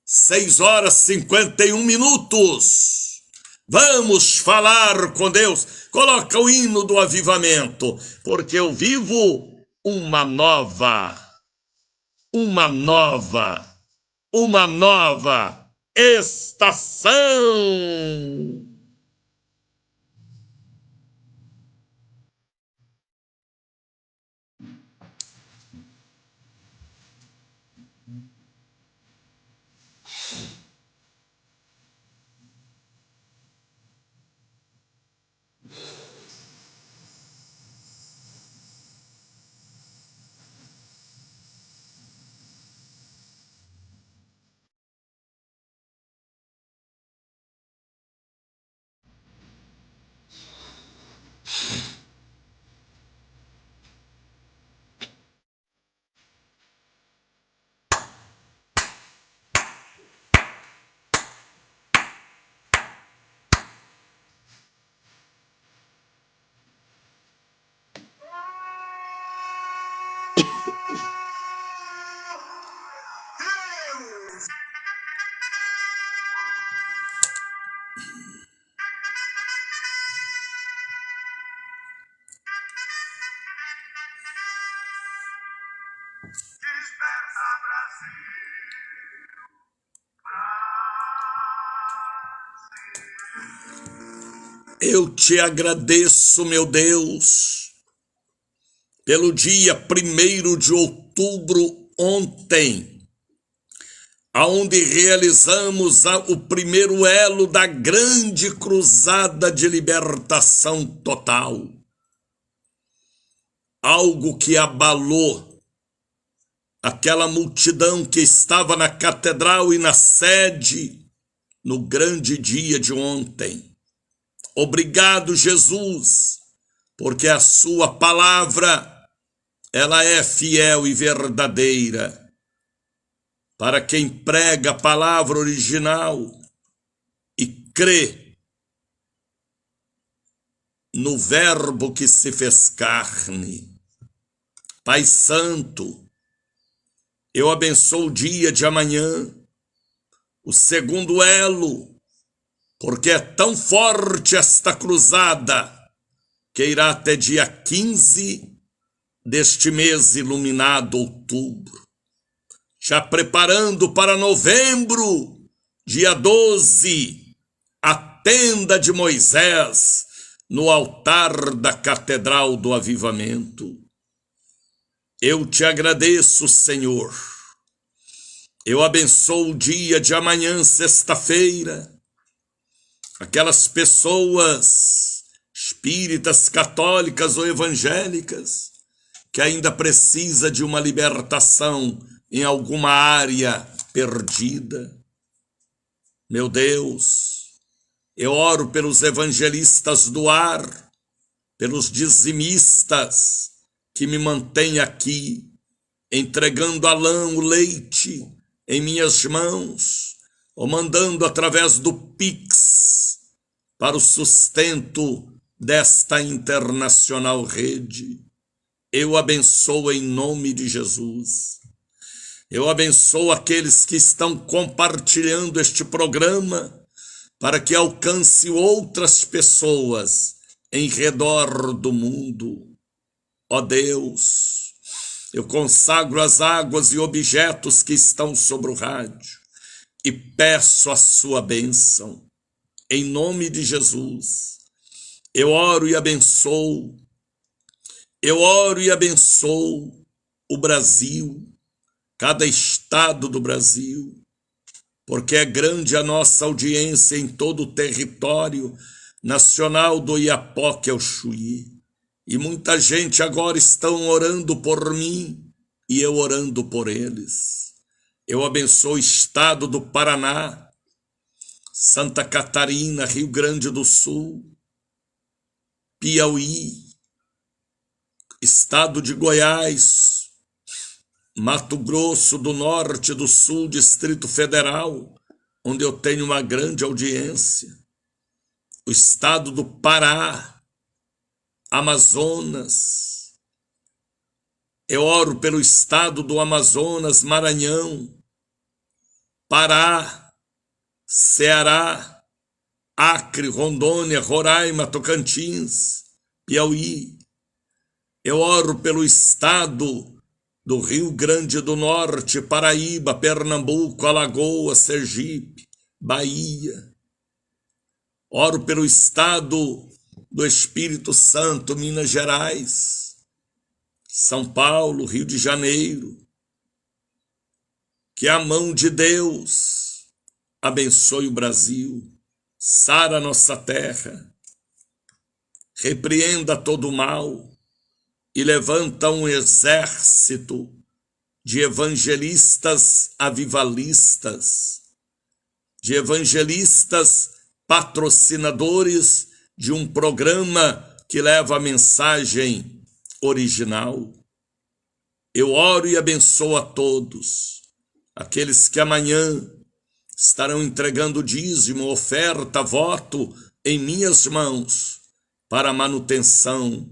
S1: 6h51. Vamos falar com Deus. Coloca o hino do avivamento, porque eu vivo uma nova estação. Eu te agradeço, meu Deus, pelo dia 1º de outubro, ontem, aonde realizamos o primeiro elo da grande cruzada de libertação total. Algo que abalou aquela multidão que estava na catedral e na sede no grande dia de ontem. Obrigado, Jesus, porque a sua palavra, ela é fiel e verdadeira. Para quem prega a palavra original e crê no verbo que se fez carne. Pai Santo, eu abençoo o dia de amanhã, o segundo elo, porque é tão forte esta cruzada, que irá até dia 15 deste mês iluminado, outubro. Já preparando para novembro, dia 12, a tenda de Moisés, no altar da Catedral do Avivamento. Eu te agradeço, Senhor. Eu abençoo o dia de amanhã, sexta-feira, aquelas pessoas espíritas, católicas ou evangélicas que ainda precisa de uma libertação em alguma área perdida. Meu Deus, eu oro pelos evangelistas do ar, pelos dizimistas que me mantêm aqui, entregando a lã, o leite em minhas mãos, ou mandando através do Pix para o sustento desta internacional rede. Eu abençoo em nome de Jesus. Eu abençoo aqueles que estão compartilhando este programa para que alcance outras pessoas em redor do mundo. Ó Deus, eu consagro as águas e objetos que estão sobre o rádio e peço a sua bênção. Em nome de Jesus, eu oro e abençoo. Eu oro e abençoo o Brasil, cada estado, estado do Brasil, porque é grande a nossa audiência em todo o território nacional do Iapoque ao Chuí. E muita gente agora estão orando por mim e eu orando por eles. Eu abençoo o estado do Paraná, Santa Catarina, Rio Grande do Sul, Piauí, estado de Goiás, Mato Grosso do Norte, do Sul, Distrito Federal, onde eu tenho uma grande audiência, o estado do Pará, Amazonas. Eu oro pelo estado do Amazonas, Maranhão, Pará, Ceará, Acre, Rondônia, Roraima, Tocantins, Piauí. Eu oro pelo estado do Rio Grande do Norte, Paraíba, Pernambuco, Alagoas, Sergipe, Bahia. Oro pelo estado do Espírito Santo, Minas Gerais, São Paulo, Rio de Janeiro. Que a mão de Deus abençoe o Brasil, sara a nossa terra, repreenda todo o mal e levanta um exército de evangelistas avivalistas, de evangelistas patrocinadores de um programa que leva a mensagem original. Eu oro e abençoo a todos, aqueles que amanhã estarão entregando dízimo, oferta, voto em minhas mãos para a manutenção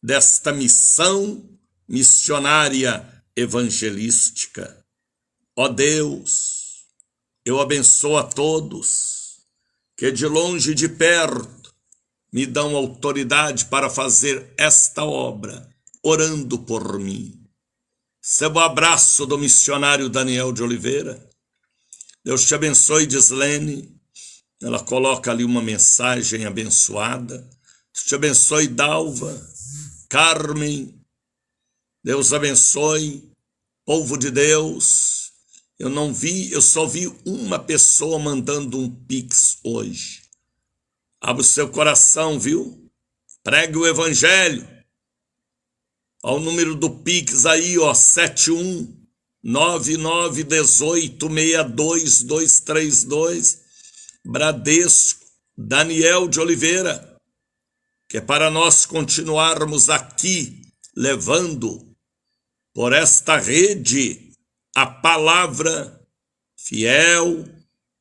S1: desta missão missionária evangelística. Ó Deus, eu abençoo a todos que de longe e de perto me dão autoridade para fazer esta obra, orando por mim. Receba o abraço do missionário Daniel de Oliveira. Deus te abençoe, Dislene. Ela coloca ali uma mensagem abençoada. Deus te abençoe, Dalva, Carmen. Deus abençoe, povo de Deus. Eu só vi uma pessoa mandando um pix hoje. Abra o seu coração, viu? Pregue o evangelho. Ao número do pix aí, ó, 71991862232, Bradesco, Daniel de Oliveira, que é para nós continuarmos aqui levando por esta rede a palavra fiel,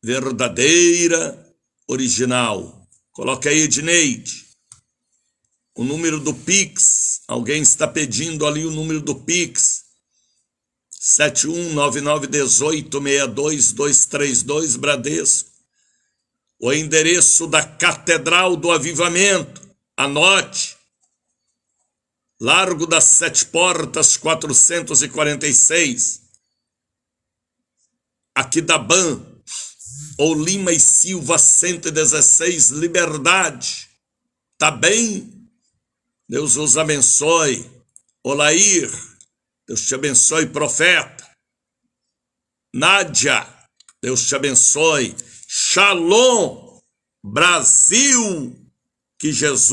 S1: verdadeira, original. Coloca aí, Edneide, o número do Pix. Alguém está pedindo ali o número do Pix. 71991862232, Bradesco. O endereço da Catedral do Avivamento. Anote. Largo das Sete Portas, 446. Aquidaban, ou Lima e Silva, 116, Liberdade. Tá bem? Deus os abençoe. Olair, Deus te abençoe, profeta. Nádia, Deus te abençoe. Shalom, Brasil, que Jesus